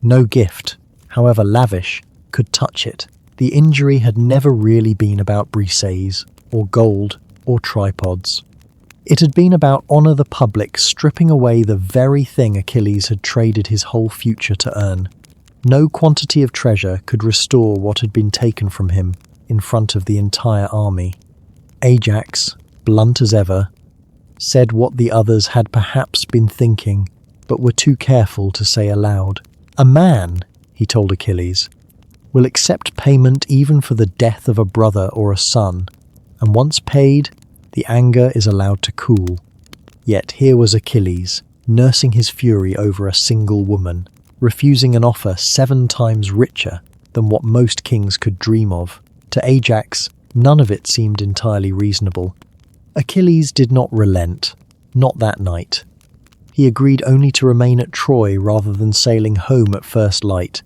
No gift, however lavish, could touch it. The injury had never really been about brises, or gold, or tripods. It had been about honor the public stripping away the very thing Achilles had traded his whole future to earn. No quantity of treasure could restore what had been taken from him in front of the entire army. Ajax, blunt as ever, said what the others had perhaps been thinking, but were too careful to say aloud. A man, he told Achilles, will accept payment even for the death of a brother or a son, and once paid, the anger is allowed to cool. Yet here was Achilles, nursing his fury over a single woman, refusing an offer 7 times richer than what most kings could dream of. To Ajax, none of it seemed entirely reasonable. Achilles did not relent, not that night. He agreed only to remain at Troy rather than sailing home at first light,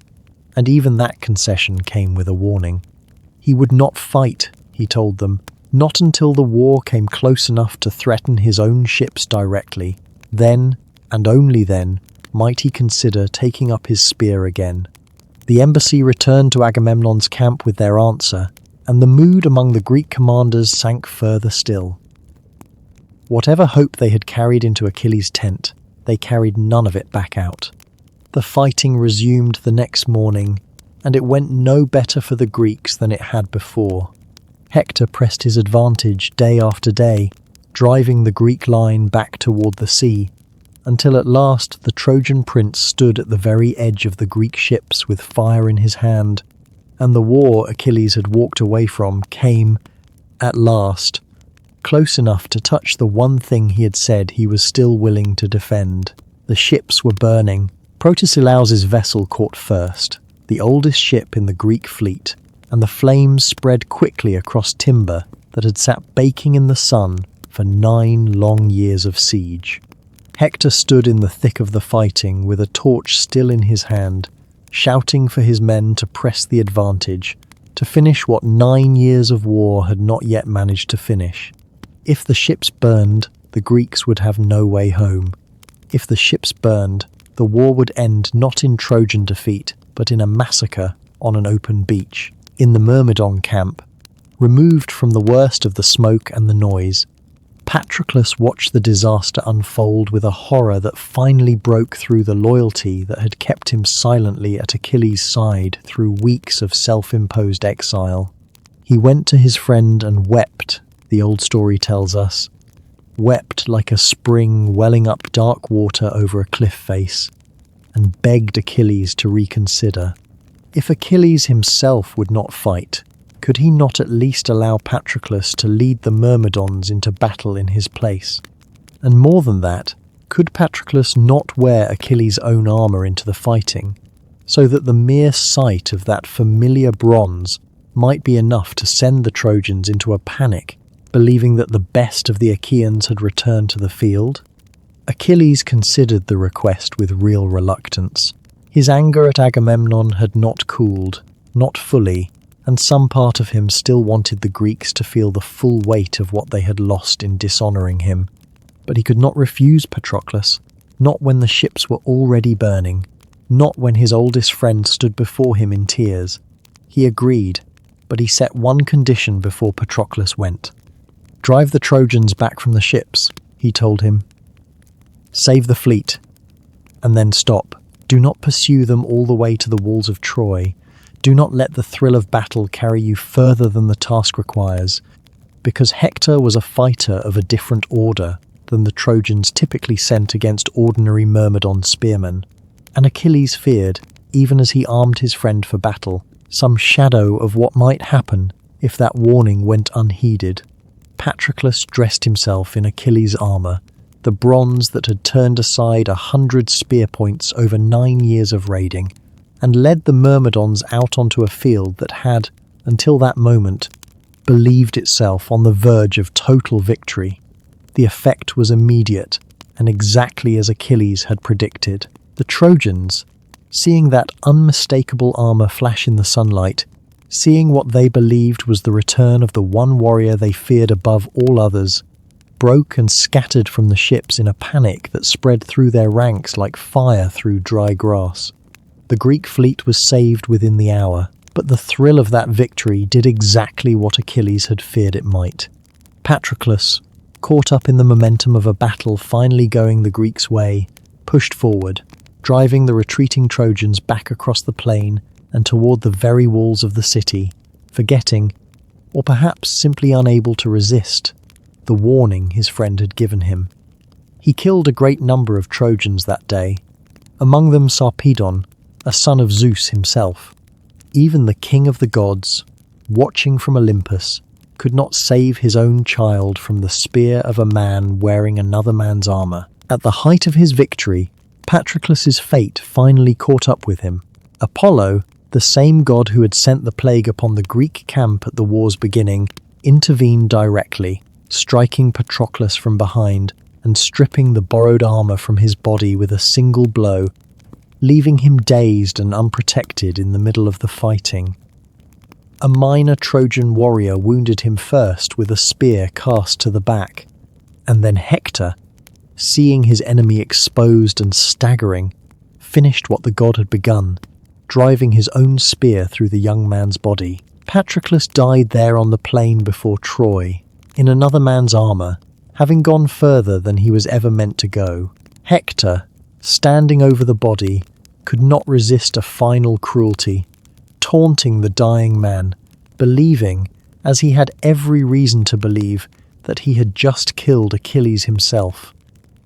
and even that concession came with a warning. He would not fight, he told them, not until the war came close enough to threaten his own ships directly. Then, and only then, might he consider taking up his spear again. The embassy returned to Agamemnon's camp with their answer, and the mood among the Greek commanders sank further still. Whatever hope they had carried into Achilles' tent, they carried none of it back out. The fighting resumed the next morning, and it went no better for the Greeks than it had before. Hector pressed his advantage day after day, driving the Greek line back toward the sea, until at last the Trojan prince stood at the very edge of the Greek ships with fire in his hand, and the war Achilles had walked away from came, at last, close enough to touch the one thing he had said he was still willing to defend. The ships were burning. Protesilaus' vessel caught first, the oldest ship in the Greek fleet, and the flames spread quickly across timber that had sat baking in the sun for 9 long years of siege. Hector stood in the thick of the fighting with a torch still in his hand, shouting for his men to press the advantage, to finish what 9 years of war had not yet managed to finish. If the ships burned, the Greeks would have no way home. If the ships burned, the war would end not in Trojan defeat, but in a massacre on an open beach, in the Myrmidon camp, removed from the worst of the smoke and the noise. Patroclus watched the disaster unfold with a horror that finally broke through the loyalty that had kept him silently at Achilles' side through weeks of self-imposed exile. He went to his friend and wept, the old story tells us, wept like a spring welling up dark water over a cliff face, and begged Achilles to reconsider. If Achilles himself would not fight, could he not at least allow Patroclus to lead the Myrmidons into battle in his place? And more than that, could Patroclus not wear Achilles' own armour into the fighting, so that the mere sight of that familiar bronze might be enough to send the Trojans into a panic, believing that the best of the Achaeans had returned to the field? Achilles considered the request with real reluctance. His anger at Agamemnon had not cooled, not fully, and some part of him still wanted the Greeks to feel the full weight of what they had lost in dishonouring him. But he could not refuse Patroclus, not when the ships were already burning, not when his oldest friend stood before him in tears. He agreed, but he set one condition before Patroclus went. "Drive the Trojans back from the ships," he told him. "Save the fleet, and then stop. Do not pursue them all the way to the walls of Troy. Do not let the thrill of battle carry you further than the task requires, because Hector was a fighter of a different order than the Trojans typically sent against ordinary Myrmidon spearmen. And Achilles feared, even as he armed his friend for battle, some shadow of what might happen if that warning went unheeded. Patroclus dressed himself in Achilles' armour, the bronze that had turned aside 100 spear points over 9 years of raiding, and led the Myrmidons out onto a field that had, until that moment, believed itself on the verge of total victory. The effect was immediate, and exactly as Achilles had predicted. The Trojans, seeing that unmistakable armour flash in the sunlight, seeing what they believed was the return of the one warrior they feared above all others, broke and scattered from the ships in a panic that spread through their ranks like fire through dry grass. The Greek fleet was saved within the hour, but the thrill of that victory did exactly what Achilles had feared it might. Patroclus, caught up in the momentum of a battle finally going the Greeks' way, pushed forward, driving the retreating Trojans back across the plain and toward the very walls of the city, forgetting, or perhaps simply unable to resist, the warning his friend had given him. He killed a great number of Trojans that day, among them Sarpedon, a son of Zeus himself. Even the king of the gods, watching from Olympus, could not save his own child from the spear of a man wearing another man's armour. At the height of his victory, Patroclus's fate finally caught up with him. Apollo, the same god who had sent the plague upon the Greek camp at the war's beginning, intervened directly, striking Patroclus from behind and stripping the borrowed armour from his body with a single blow, leaving him dazed and unprotected in the middle of the fighting. A minor Trojan warrior wounded him first with a spear cast to the back, and then Hector, seeing his enemy exposed and staggering, finished what the god had begun, driving his own spear through the young man's body. Patroclus died there on the plain before Troy, in another man's armour, having gone further than he was ever meant to go. Hector, standing over the body, could not resist a final cruelty, taunting the dying man, believing, as he had every reason to believe, that he had just killed Achilles himself.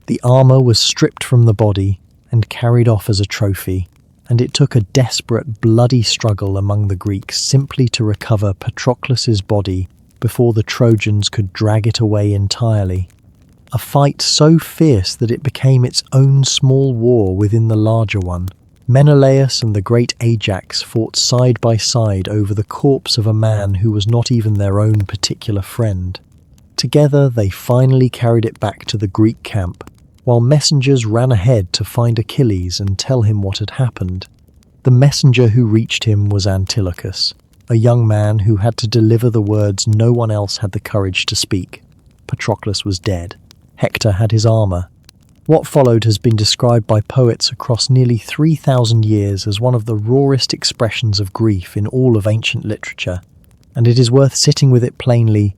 The armour was stripped from the body and carried off as a trophy, and it took a desperate, bloody struggle among the Greeks simply to recover Patroclus's body before the Trojans could drag it away entirely. A fight so fierce that it became its own small war within the larger one. Menelaus and the great Ajax fought side by side over the corpse of a man who was not even their own particular friend. Together they finally carried it back to the Greek camp, while messengers ran ahead to find Achilles and tell him what had happened. The messenger who reached him was Antilochus, a young man who had to deliver the words no one else had the courage to speak. Patroclus was dead. Hector had his armour. What followed has been described by poets across nearly 3,000 years as one of the rawest expressions of grief in all of ancient literature, and it is worth sitting with it plainly,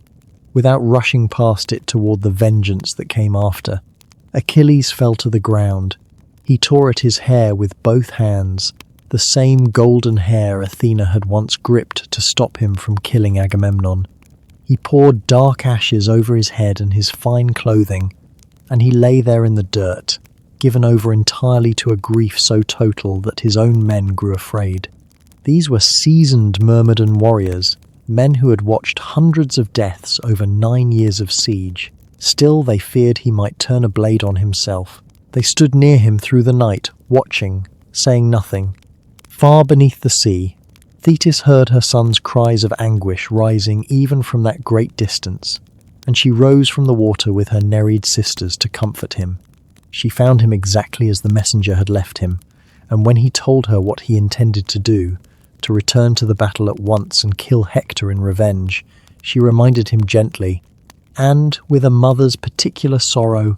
without rushing past it toward the vengeance that came after. Achilles fell to the ground. He tore at his hair with both hands, the same golden hair Athena had once gripped to stop him from killing Agamemnon. He poured dark ashes over his head and his fine clothing, and he lay there in the dirt, given over entirely to a grief so total that his own men grew afraid. These were seasoned Myrmidon warriors, men who had watched hundreds of deaths over 9 years of siege. Still, they feared he might turn a blade on himself. They stood near him through the night, watching, saying nothing. Far beneath the sea, Thetis heard her son's cries of anguish rising even from that great distance, and she rose from the water with her Nereid sisters to comfort him. She found him exactly as the messenger had left him, and when he told her what he intended to do, to return to the battle at once and kill Hector in revenge, she reminded him gently, and with a mother's particular sorrow,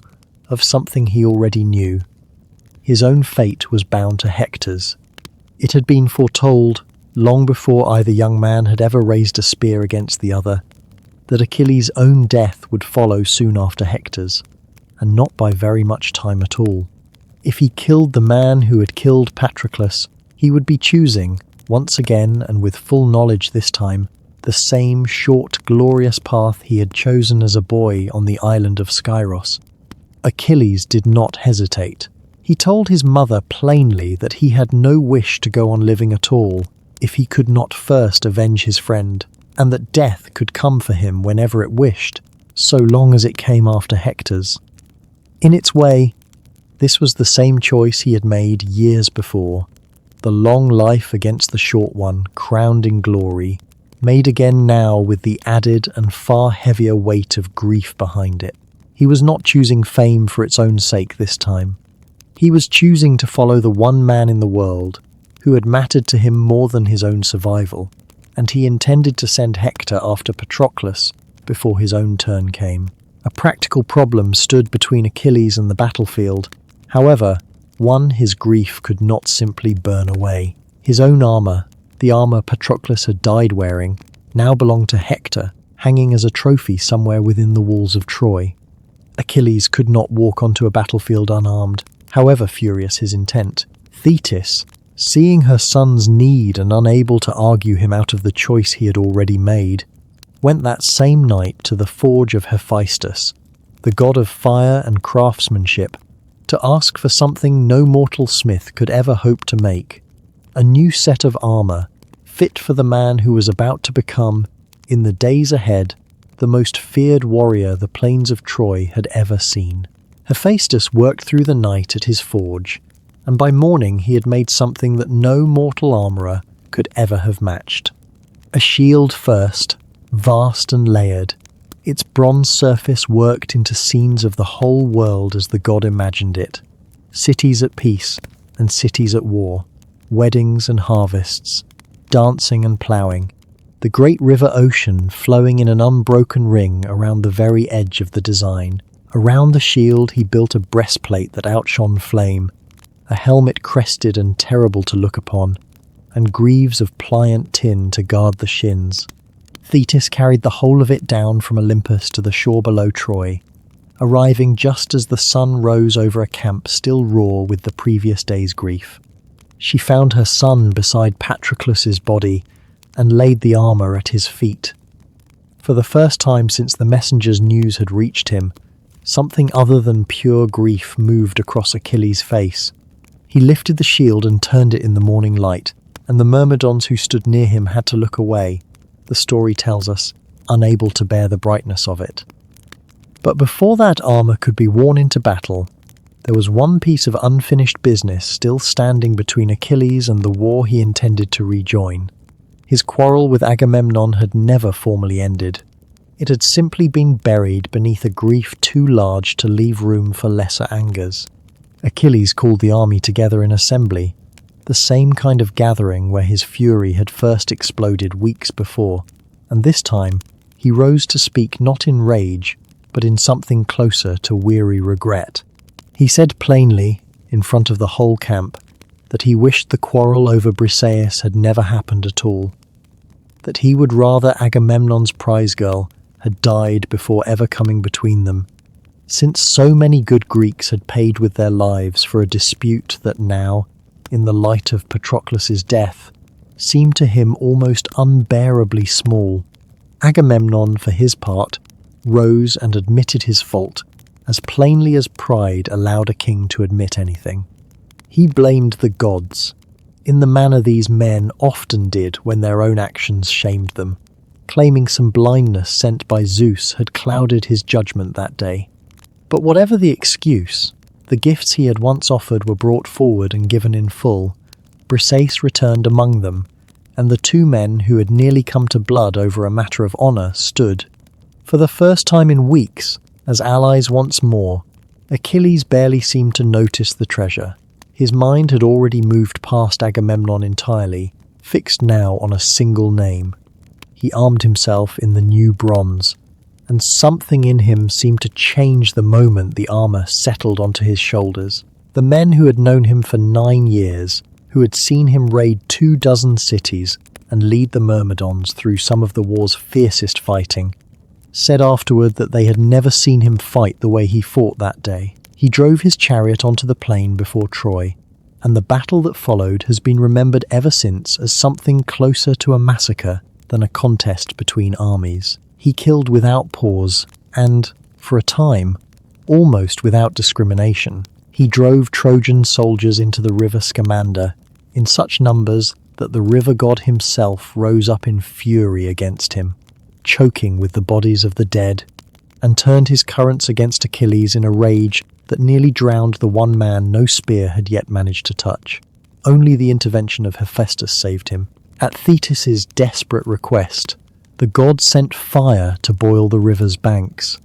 of something he already knew. His own fate was bound to Hector's. It had been foretold, long before either young man had ever raised a spear against the other, that Achilles' own death would follow soon after Hector's, and not by very much time at all. If he killed the man who had killed Patroclus, he would be choosing, once again and with full knowledge this time, the same short, glorious path he had chosen as a boy on the island of Skyros. Achilles did not hesitate. He told his mother plainly that he had no wish to go on living at all if he could not first avenge his friend, and that death could come for him whenever it wished, so long as it came after Hector's. In its way, this was the same choice he had made years before. The long life against the short one, crowned in glory, made again now with the added and far heavier weight of grief behind it. He was not choosing fame for its own sake this time. He was choosing to follow the one man in the world who had mattered to him more than his own survival, and he intended to send Hector after Patroclus before his own turn came. A practical problem stood between Achilles and the battlefield. However, one his grief could not simply burn away. His own armour, the armour Patroclus had died wearing, now belonged to Hector, hanging as a trophy somewhere within the walls of Troy. Achilles could not walk onto a battlefield unarmed, however furious his intent. Thetis, seeing her son's need and unable to argue him out of the choice he had already made, went that same night to the forge of Hephaestus, the god of fire and craftsmanship, to ask for something no mortal smith could ever hope to make, a new set of armour, fit for the man who was about to become, in the days ahead, the most feared warrior the plains of Troy had ever seen. Hephaestus worked through the night at his forge, and by morning he had made something that no mortal armourer could ever have matched. A shield first, vast and layered, its bronze surface worked into scenes of the whole world as the god imagined it. Cities at peace and cities at war, weddings and harvests, dancing and ploughing, the great river ocean flowing in an unbroken ring around the very edge of the design. Around the shield he built a breastplate that outshone flame, a helmet crested and terrible to look upon, and greaves of pliant tin to guard the shins. Thetis carried the whole of it down from Olympus to the shore below Troy, arriving just as the sun rose over a camp still raw with the previous day's grief. She found her son beside Patroclus's body and laid the armour at his feet. For the first time since the messenger's news had reached him, something other than pure grief moved across Achilles' face. He lifted the shield and turned it in the morning light, and the Myrmidons who stood near him had to look away, the story tells us, unable to bear the brightness of it. But before that armour could be worn into battle, there was one piece of unfinished business still standing between Achilles and the war he intended to rejoin. His quarrel with Agamemnon had never formally ended. It had simply been buried beneath a grief too large to leave room for lesser angers. Achilles called the army together in assembly, the same kind of gathering where his fury had first exploded weeks before, and this time he rose to speak not in rage, but in something closer to weary regret. He said plainly, in front of the whole camp, that he wished the quarrel over Briseis had never happened at all, that he would rather Agamemnon's prize girl had died before ever coming between them. Since so many good Greeks had paid with their lives for a dispute that now, in the light of Patroclus's death, seemed to him almost unbearably small, Agamemnon, for his part, rose and admitted his fault, as plainly as pride allowed a king to admit anything. He blamed the gods, in the manner these men often did when their own actions shamed them, claiming some blindness sent by Zeus had clouded his judgment that day. But whatever the excuse, the gifts he had once offered were brought forward and given in full. Briseis returned among them, and the two men who had nearly come to blood over a matter of honour stood, for the first time in weeks, as allies once more. Achilles barely seemed to notice the treasure. His mind had already moved past Agamemnon entirely, fixed now on a single name. He armed himself in the new bronze, and something in him seemed to change the moment the armour settled onto his shoulders. The men who had known him for 9 years, who had seen him raid 24 cities and lead the Myrmidons through some of the war's fiercest fighting, said afterward that they had never seen him fight the way he fought that day. He drove his chariot onto the plain before Troy, and the battle that followed has been remembered ever since as something closer to a massacre than a contest between armies. He killed without pause, and, for a time, almost without discrimination. He drove Trojan soldiers into the river Scamander in such numbers that the river god himself rose up in fury against him, choking with the bodies of the dead, and turned his currents against Achilles in a rage that nearly drowned the one man no spear had yet managed to touch. Only the intervention of Hephaestus saved him. At Thetis's desperate request, the god sent fire to boil the river's banks.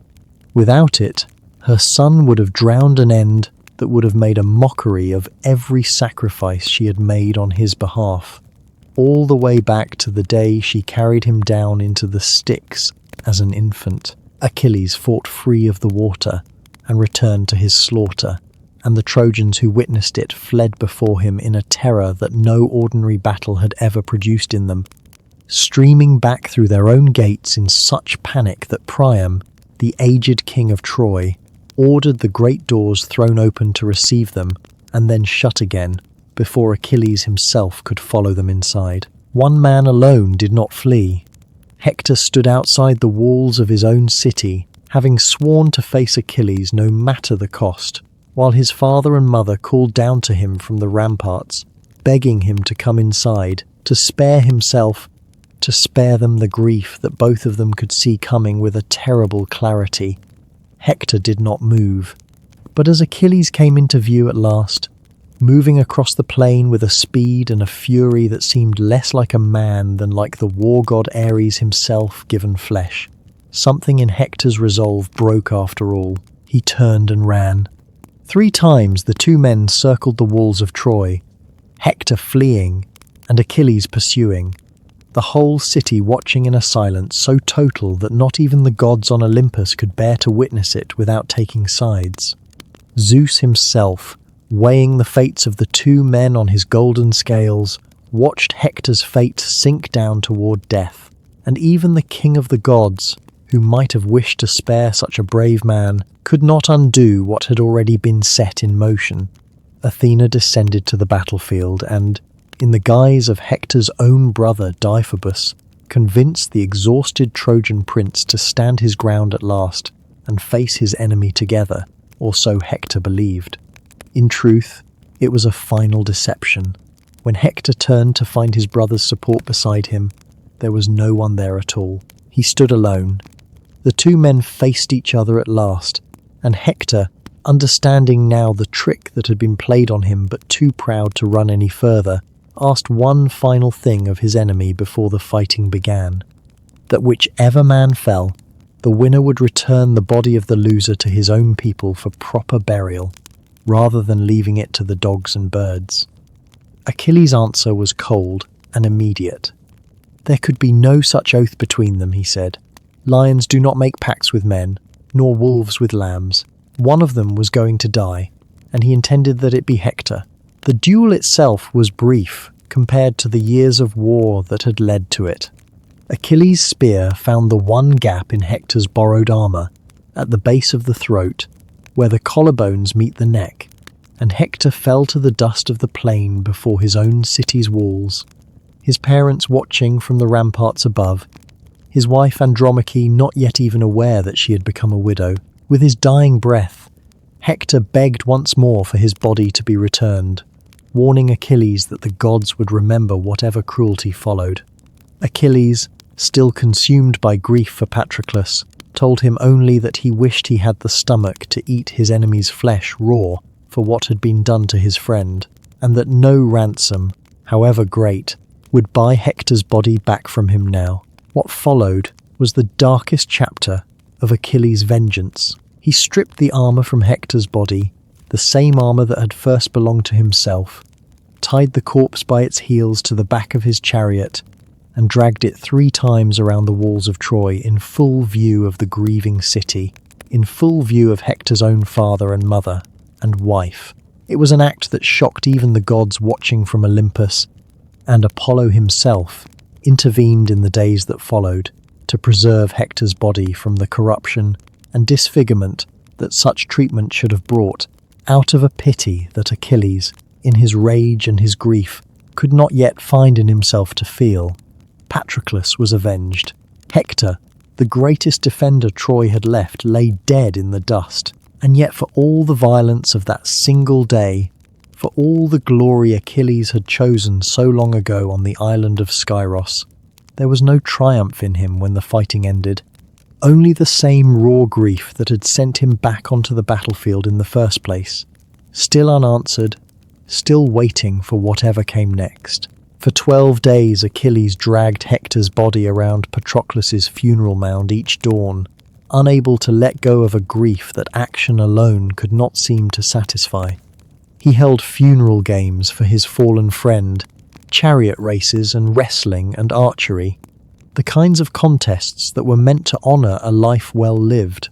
Without it, her son would have drowned an end that would have made a mockery of every sacrifice she had made on his behalf, all the way back to the day she carried him down into the Styx as an infant. Achilles fought free of the water and returned to his slaughter, and the Trojans who witnessed it fled before him in a terror that no ordinary battle had ever produced in them, streaming back through their own gates in such panic that Priam, the aged king of Troy, ordered the great doors thrown open to receive them and then shut again before Achilles himself could follow them inside. One man alone did not flee. Hector stood outside the walls of his own city, having sworn to face Achilles no matter the cost, while his father and mother called down to him from the ramparts, begging him to come inside, to spare himself, to spare them the grief that both of them could see coming with a terrible clarity. Hector did not move, but as Achilles came into view at last, moving across the plain with a speed and a fury that seemed less like a man than like the war god Ares himself given flesh, something in Hector's resolve broke after all. He turned and ran. 3 times the two men circled the walls of Troy, Hector fleeing and Achilles pursuing, the whole city watching in a silence so total that not even the gods on Olympus could bear to witness it without taking sides. Zeus himself, weighing the fates of the two men on his golden scales, watched Hector's fate sink down toward death, and even the king of the gods, who might have wished to spare such a brave man, could not undo what had already been set in motion. Athena descended to the battlefield and, in the guise of Hector's own brother Deiphobus, convinced the exhausted Trojan prince to stand his ground at last and face his enemy together, or so Hector believed. In truth, it was a final deception. When Hector turned to find his brother's support beside him, there was no one there at all. He stood alone. The two men faced each other at last, and Hector, understanding now the trick that had been played on him but too proud to run any further, asked one final thing of his enemy before the fighting began: that whichever man fell, the winner would return the body of the loser to his own people for proper burial, rather than leaving it to the dogs and birds. Achilles' answer was cold and immediate. There could be no such oath between them, he said. Lions do not make pacts with men, nor wolves with lambs. One of them was going to die, and he intended that it be Hector. The duel itself was brief compared to the years of war that had led to it. Achilles' spear found the one gap in Hector's borrowed armor, at the base of the throat, where the collarbones meet the neck, and Hector fell to the dust of the plain before his own city's walls, his parents watching from the ramparts above, his wife Andromache not yet even aware that she had become a widow. With his dying breath, Hector begged once more for his body to be returned, warning Achilles that the gods would remember whatever cruelty followed. Achilles, still consumed by grief for Patroclus, told him only that he wished he had the stomach to eat his enemy's flesh raw for what had been done to his friend, and that no ransom, however great, would buy Hector's body back from him now. What followed was the darkest chapter of Achilles' vengeance. He stripped the armor from Hector's body, the same armor that had first belonged to himself, tied the corpse by its heels to the back of his chariot, and dragged it 3 times around the walls of Troy in full view of the grieving city, in full view of Hector's own father and mother and wife. It was an act that shocked even the gods watching from Olympus, and Apollo himself intervened in the days that followed to preserve Hector's body from the corruption and disfigurement that such treatment should have brought, out of a pity that Achilles, in his rage and his grief, could not yet find in himself to feel. Patroclus was avenged. Hector, the greatest defender Troy had left, lay dead in the dust. And yet for all the violence of that single day, for all the glory Achilles had chosen so long ago on the island of Skyros, there was no triumph in him when the fighting ended. Only the same raw grief that had sent him back onto the battlefield in the first place, still unanswered, still waiting for whatever came next. For 12 days Achilles dragged Hector's body around Patroclus's funeral mound each dawn, unable to let go of a grief that action alone could not seem to satisfy. He held funeral games for his fallen friend, chariot races and wrestling and archery, the kinds of contests that were meant to honor a life well lived,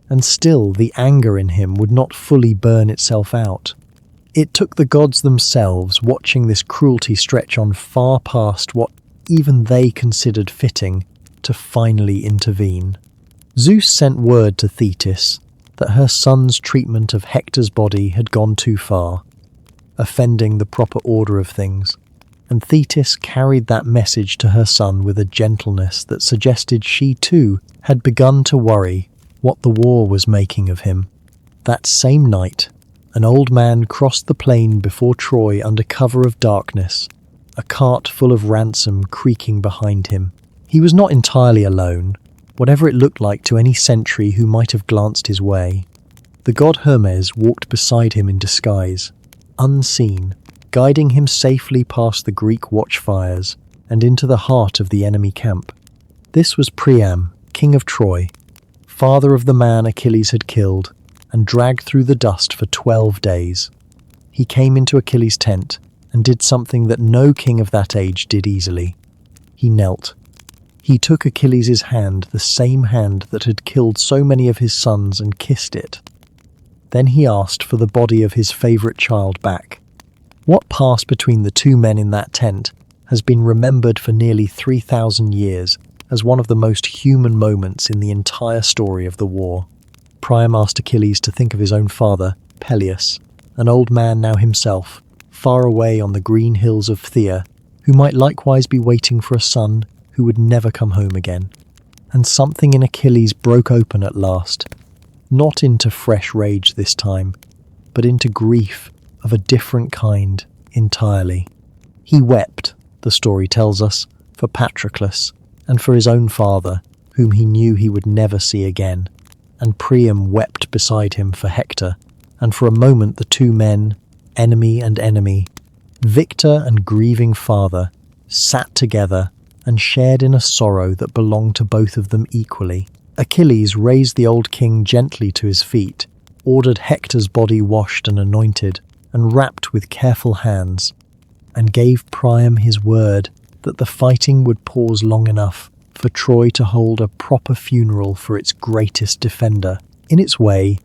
and still the anger in him would not fully burn itself out. It took the gods themselves watching this cruelty stretch on far past what even they considered fitting to finally intervene. Zeus sent word to Thetis that her son's treatment of Hector's body had gone too far, offending the proper order of things, and Thetis carried that message to her son with a gentleness that suggested she too had begun to worry what the war was making of him. That same night, an old man crossed the plain before Troy under cover of darkness, a cart full of ransom creaking behind him. He was not entirely alone, whatever it looked like to any sentry who might have glanced his way. The god Hermes walked beside him in disguise, unseen, guiding him safely past the Greek watchfires and into the heart of the enemy camp. This was Priam, king of Troy, father of the man Achilles had killed and dragged through the dust for 12 days. He came into Achilles' tent and did something that no king of that age did easily. He knelt. He took Achilles' hand, the same hand that had killed so many of his sons, and kissed it. Then he asked for the body of his favorite child back. What passed between the two men in that tent has been remembered for nearly 3,000 years as one of the most human moments in the entire story of the war. Priam asked Achilles to think of his own father, Peleus, an old man now himself, far away on the green hills of Phthia, who might likewise be waiting for a son who would never come home again. And something in Achilles broke open at last, not into fresh rage this time, but into grief of a different kind entirely. He wept, the story tells us, for Patroclus and for his own father, whom he knew he would never see again. And Priam wept beside him for Hector, and for a moment the two men, enemy and enemy, victor and grieving father, sat together and shared in a sorrow that belonged to both of them equally. Achilles raised the old king gently to his feet, ordered Hector's body washed and anointed, and wrapped with careful hands, and gave Priam his word that the fighting would pause long enough for Troy to hold a proper funeral for its greatest defender. In its way,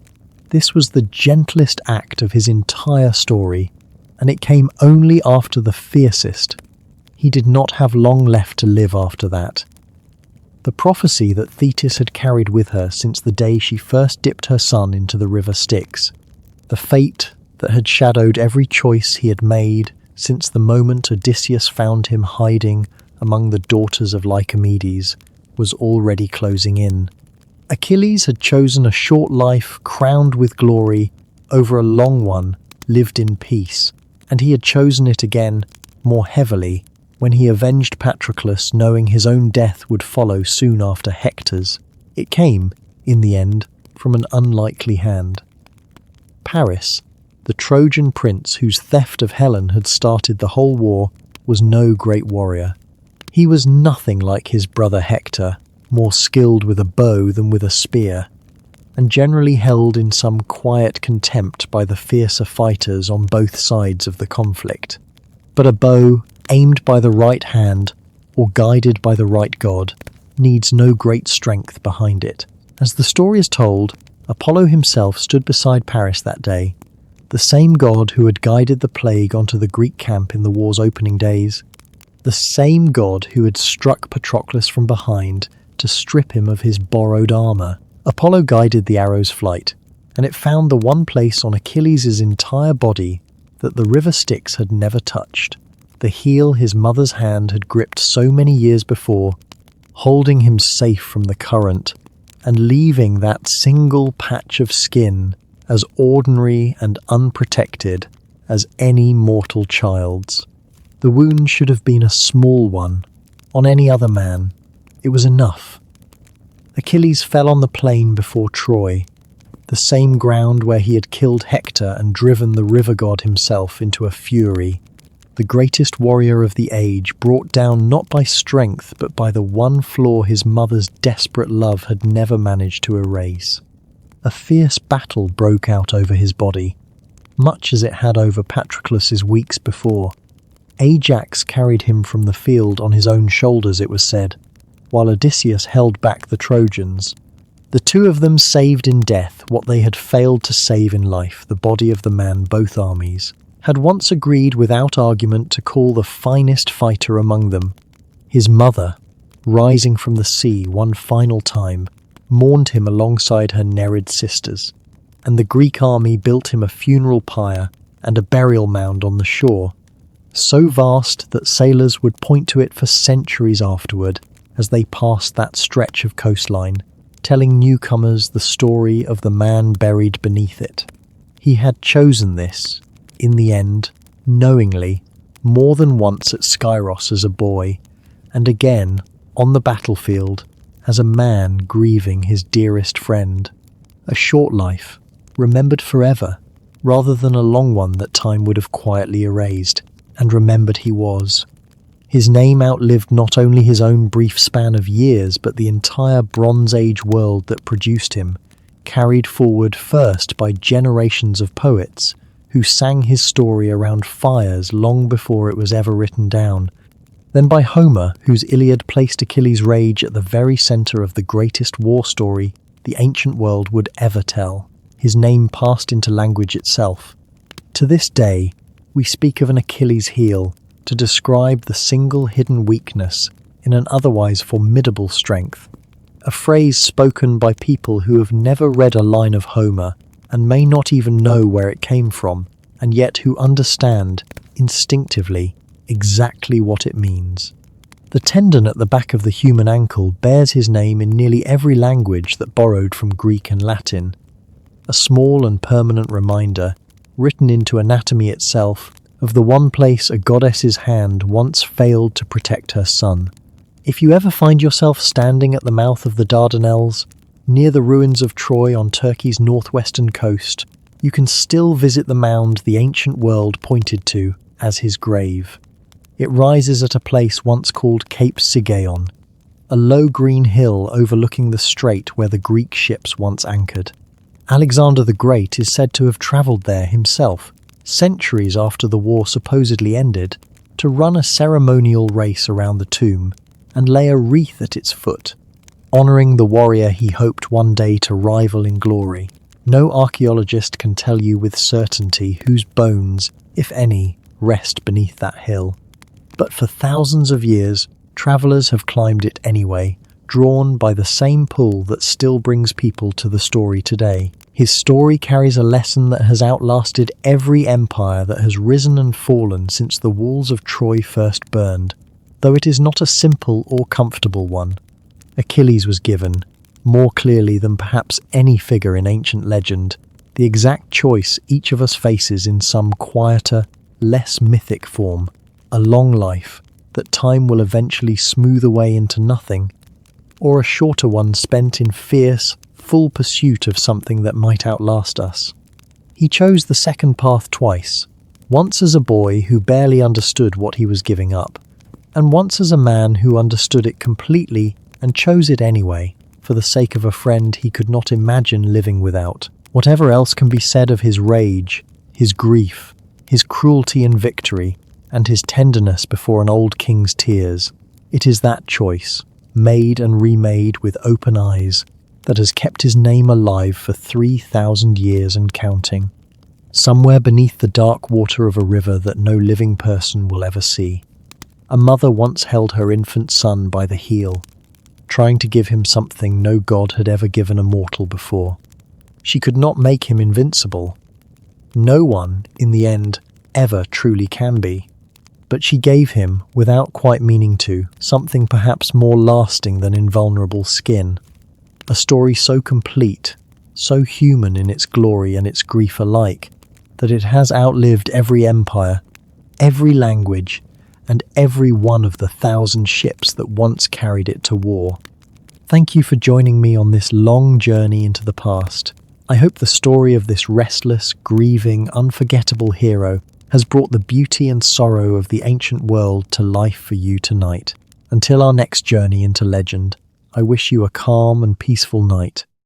this was the gentlest act of his entire story, and it came only after the fiercest. He did not have long left to live after that, the prophecy that Thetis had carried with her since the day she first dipped her son into the river Styx, the fate that had shadowed every choice he had made since the moment Odysseus found him hiding among the daughters of Lycomedes, was already closing in. Achilles had chosen a short life crowned with glory over a long one lived in peace, and he had chosen it again more heavily when he avenged Patroclus, knowing his own death would follow soon after Hector's. It came, in the end, from an unlikely hand. Paris, the Trojan prince whose theft of Helen had started the whole war, was no great warrior. He was nothing like his brother Hector, more skilled with a bow than with a spear, and generally held in some quiet contempt by the fiercer fighters on both sides of the conflict. But a bow, aimed by the right hand, or guided by the right god, needs no great strength behind it. As the story is told, Apollo himself stood beside Paris that day, the same god who had guided the plague onto the Greek camp in the war's opening days, the same god who had struck Patroclus from behind to strip him of his borrowed armor. Apollo guided the arrow's flight, and it found the one place on Achilles' entire body that the river Styx had never touched, the heel his mother's hand had gripped so many years before, holding him safe from the current, and leaving that single patch of skin as ordinary and unprotected as any mortal child's. The wound should have been a small one. On any other man, it was enough. Achilles fell on the plain before Troy, the same ground where he had killed Hector and driven the river god himself into a fury, the greatest warrior of the age, brought down not by strength but by the one flaw his mother's desperate love had never managed to erase. A fierce battle broke out over his body, much as it had over Patroclus's weeks before. Ajax carried him from the field on his own shoulders, it was said, while Odysseus held back the Trojans. The two of them saved in death what they had failed to save in life, the body of the man both armies had once agreed without argument to call the finest fighter among them. His mother, rising from the sea one final time, mourned him alongside her Nereid sisters, and the Greek army built him a funeral pyre and a burial mound on the shore, so vast that sailors would point to it for centuries afterward as they passed that stretch of coastline, telling newcomers the story of the man buried beneath it. He had chosen this, in the end, knowingly, more than once at Skyros as a boy, and again, on the battlefield, as a man grieving his dearest friend. A short life, remembered forever, rather than a long one that time would have quietly erased, and remembered he was. His name outlived not only his own brief span of years, but the entire Bronze Age world that produced him, carried forward first by generations of poets who sang his story around fires long before it was ever written down, then by Homer, whose Iliad placed Achilles' rage at the very center of the greatest war story the ancient world would ever tell. His name passed into language itself. To this day, we speak of an Achilles' heel to describe the single hidden weakness in an otherwise formidable strength, a phrase spoken by people who have never read a line of Homer and may not even know where it came from, and yet who understand, instinctively, exactly what it means. The tendon at the back of the human ankle bears his name in nearly every language that borrowed from Greek and Latin, a small and permanent reminder, written into anatomy itself, of the one place a goddess's hand once failed to protect her son. If you ever find yourself standing at the mouth of the Dardanelles, near the ruins of Troy on Turkey's northwestern coast, you can still visit the mound the ancient world pointed to as his grave. It rises at a place once called Cape Sigeon, a low green hill overlooking the strait where the Greek ships once anchored. Alexander the Great is said to have travelled there himself, centuries after the war supposedly ended, to run a ceremonial race around the tomb and lay a wreath at its foot, honouring the warrior he hoped one day to rival in glory. No archaeologist can tell you with certainty whose bones, if any, rest beneath that hill. But for thousands of years, travellers have climbed it anyway, drawn by the same pull that still brings people to the story today. His story carries a lesson that has outlasted every empire that has risen and fallen since the walls of Troy first burned, though it is not a simple or comfortable one. Achilles was given, more clearly than perhaps any figure in ancient legend, the exact choice each of us faces in some quieter, less mythic form, a long life that time will eventually smooth away into nothing, or a shorter one spent in fierce, full pursuit of something that might outlast us. He chose the second path twice, once as a boy who barely understood what he was giving up, and once as a man who understood it completely and chose it anyway, for the sake of a friend he could not imagine living without. Whatever else can be said of his rage, his grief, his cruelty and victory, and his tenderness before an old king's tears, it is that choice, made and remade with open eyes, that has kept his name alive for 3,000 years and counting. Somewhere beneath the dark water of a river that no living person will ever see, a mother once held her infant son by the heel, trying to give him something no god had ever given a mortal before. She could not make him invincible. No one, in the end, ever truly can be. But she gave him, without quite meaning to, something perhaps more lasting than invulnerable skin. A story so complete, so human in its glory and its grief alike, that it has outlived every empire, every language, and every one of the 1,000 ships that once carried it to war. Thank you for joining me on this long journey into the past. I hope the story of this restless, grieving, unforgettable hero has brought the beauty and sorrow of the ancient world to life for you tonight. Until our next journey into legend, I wish you a calm and peaceful night.